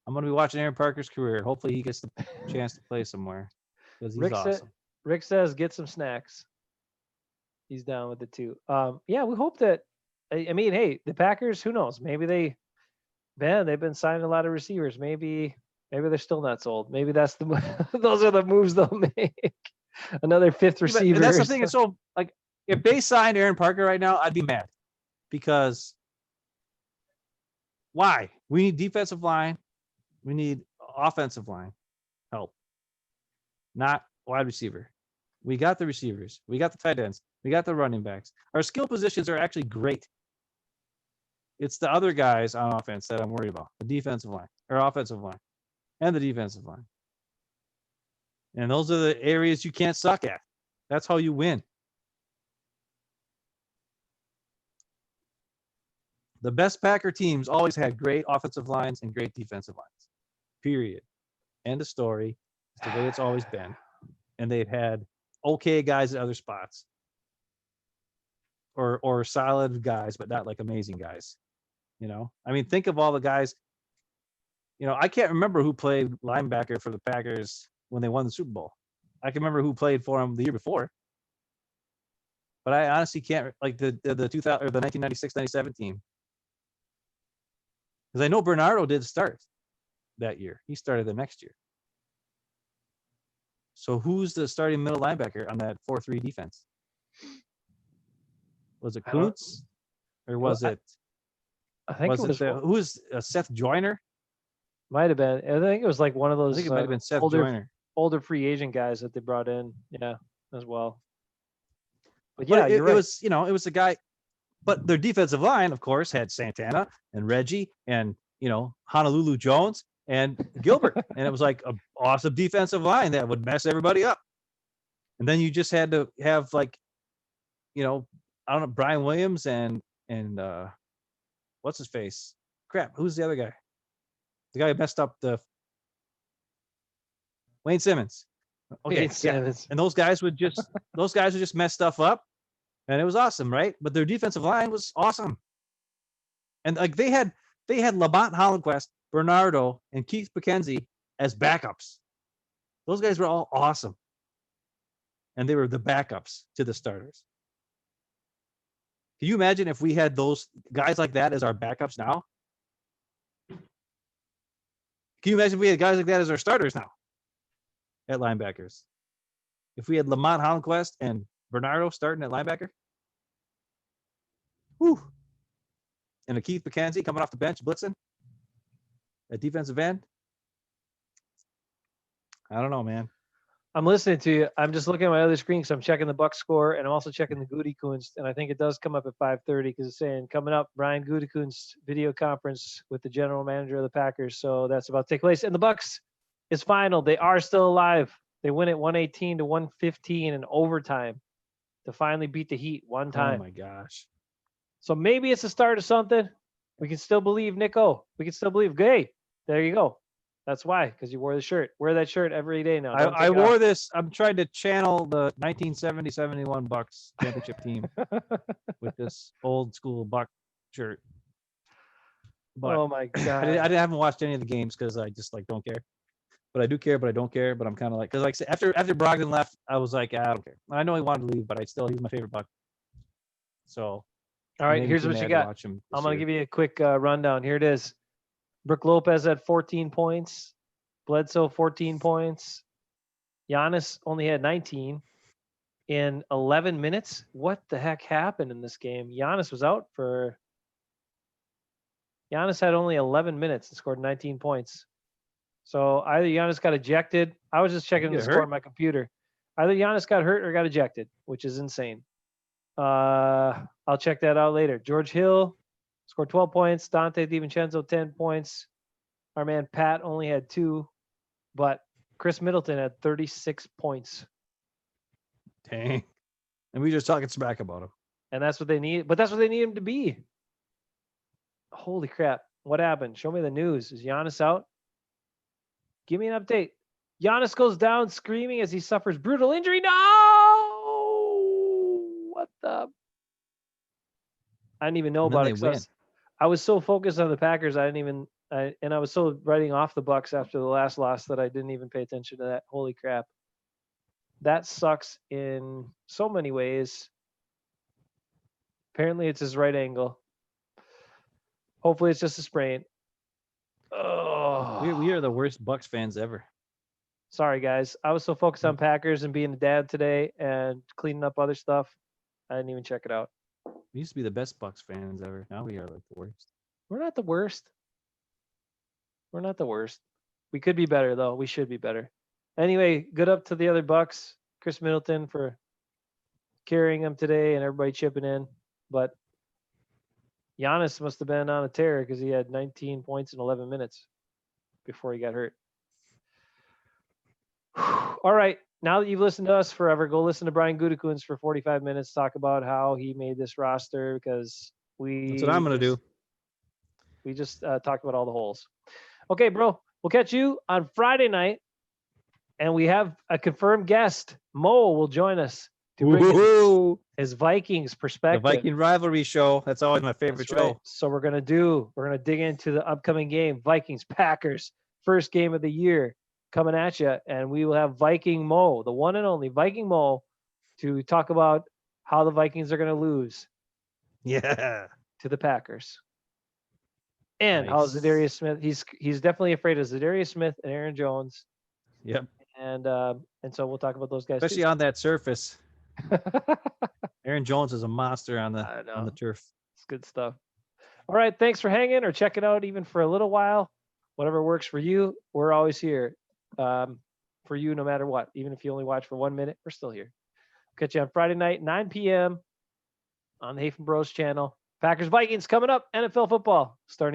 I'm going to be watching Aaron Parker's career. Hopefully he gets the chance to play somewhere because he's awesome. Rick says get some snacks. He's down with it too. Yeah, we hope that. I mean, hey, the Packers. Who knows? Maybe they've been signing a lot of receivers. Maybe they're still not sold. Maybe that's those are the moves they'll make. Another fifth receiver. That's the thing. It's so like if they signed Aaron Parker right now, I'd be mad because why? We need defensive line. We need offensive line help, not wide receiver. We got the receivers. We got the tight ends. We got the running backs. Our skill positions are actually great. It's the other guys on offense that I'm worried about. The defensive line, or offensive line, and the defensive line. And those are the areas you can't suck at. That's how you win. The best Packer teams always had great offensive lines and great defensive lines. Period. End of story. It's the way it's always been. And they've had okay guys at other spots. Or solid guys, but not like amazing guys. You know? I mean, think of all the guys. You know, I can't remember who played linebacker for the Packers when they won the Super Bowl. I can remember who played for them the year before. But I honestly can't, like the 2000 or the 1996-97 team. Because I know Bernardo did start that year. He started the next year. So who's the starting middle linebacker on that 4-3 defense? Was it Kuntz? Or was it? I think it was who was Seth Joyner? Might have been. I think it was like one of those. I think it might have been Seth older Joyner. free agent guys that they brought in. Yeah, as well. But yeah, you're right. It was, it was a guy. But their defensive line, of course, had Santana and Reggie and, Honolulu Jones and Gilbert. And it was like an awesome defensive line that would mess everybody up. And then you just had to have I don't know, Brian Williams and what's his face? Crap, who's the other guy? The guy who messed up Wayne Simmons. Okay, Wayne Simmons. And those guys would just mess stuff up. And it was awesome, right? But their defensive line was awesome. And like they had Lamont Hollenquest, Bernardo, and Keith McKenzie as backups. Those guys were all awesome. And they were the backups to the starters. Can you imagine if we had those guys like that as our backups now? Can you imagine if we had guys like that as our starters now at linebackers? If we had Lamont Hollenquest and Bernardo starting at linebacker? Whew. And a Keith McKenzie coming off the bench, blitzing at defensive end? I don't know, man. I'm listening to you. I'm just looking at my other screen because I'm checking the Buck score, and I'm also checking the Gutekunst, and I think it does come up at 5:30 because it's saying coming up Brian Gutekunst video conference with the general manager of the Packers. So that's about to take place. And the Bucks is final. They are still alive. They win it 118-115 in overtime to finally beat the Heat one time. Oh my gosh. So maybe it's the start of something. We can still believe Nico. We can still believe Gay. There you go. That's why, because you wore the shirt. Wear that shirt every day now. I wore this. I'm trying to channel the 1970-71 Bucks championship team with this old school Buck shirt. But oh my god! I haven't watched any of the games because I just don't care. But I do care, but I don't care. But I'm kind of like, because like I said, after Brogdon left, I was like, I don't care. I know he wanted to leave, but he's my favorite Buck. So, all right, here's what you got. I'm gonna give you a quick rundown. Here it is. Brook Lopez had 14 points. Bledsoe 14 points. Giannis only had 19 in 11 minutes. What the heck happened in this game? Giannis had only 11 minutes and scored 19 points. So either Giannis got ejected. I was just checking the score on my computer. Either Giannis got hurt or got ejected, which is insane. I'll check that out later. George Hill scored 12 points. Dante DiVincenzo, 10 points. Our man Pat only had 2, but Chris Middleton had 36 points. Dang. And we just talking smack about him. And that's what they need. But that's what they need him to be. Holy crap. What happened? Show me the news. Is Giannis out? Give me an update. Giannis goes down screaming as he suffers brutal injury. No! What the? I didn't even know about it. I was so focused on the Packers, I was so writing off the Bucks after the last loss that I didn't even pay attention to that. Holy crap. That sucks in so many ways. Apparently it's his right ankle. Hopefully it's just a sprain. Oh. We are the worst Bucks fans ever. Sorry, guys. I was so focused on Packers and being a dad today and cleaning up other stuff. I didn't even check it out. We used to be the best Bucks fans ever. Now we are like the worst. We're not the worst. We're not the worst. We could be better though. We should be better. Anyway, good up to the other Bucks. Chris Middleton for carrying them today and everybody chipping in. But Giannis must have been on a tear because he had 19 points in 11 minutes before he got hurt. All right. Now that you've listened to us forever, go listen to Brian Gutekunst for 45 minutes, talk about how he made this roster because That's what I'm gonna do. we just talked about all the holes. Okay, bro. We'll catch you on Friday night. And we have a confirmed guest. Mo will join us to bring Woohoo! his Vikings The perspective. Viking rivalry show. That's always my favorite That's show. right. So we're gonna dig into the upcoming game, Vikings Packers, first game of the year coming at you, and we will have Viking Mo, the one and only Viking Mo, to talk about how the Vikings are gonna lose Yeah. to the Packers. And how Nice. Zadarius Smith, he's definitely afraid of Zadarius Smith and Aaron Jones. Yep. And so we'll talk about those guys Especially on that surface. Aaron Jones is a monster on I the know. turf. It's good stuff. All right. Thanks for hanging or checking out even for a little while. Whatever works for you. We're always here for you no matter what. Even if you only watch for 1 minute, we're still here. Catch you on Friday night, 9 p.m. on the Hafeman Bros channel. Packers Vikings coming up. NFL football starting.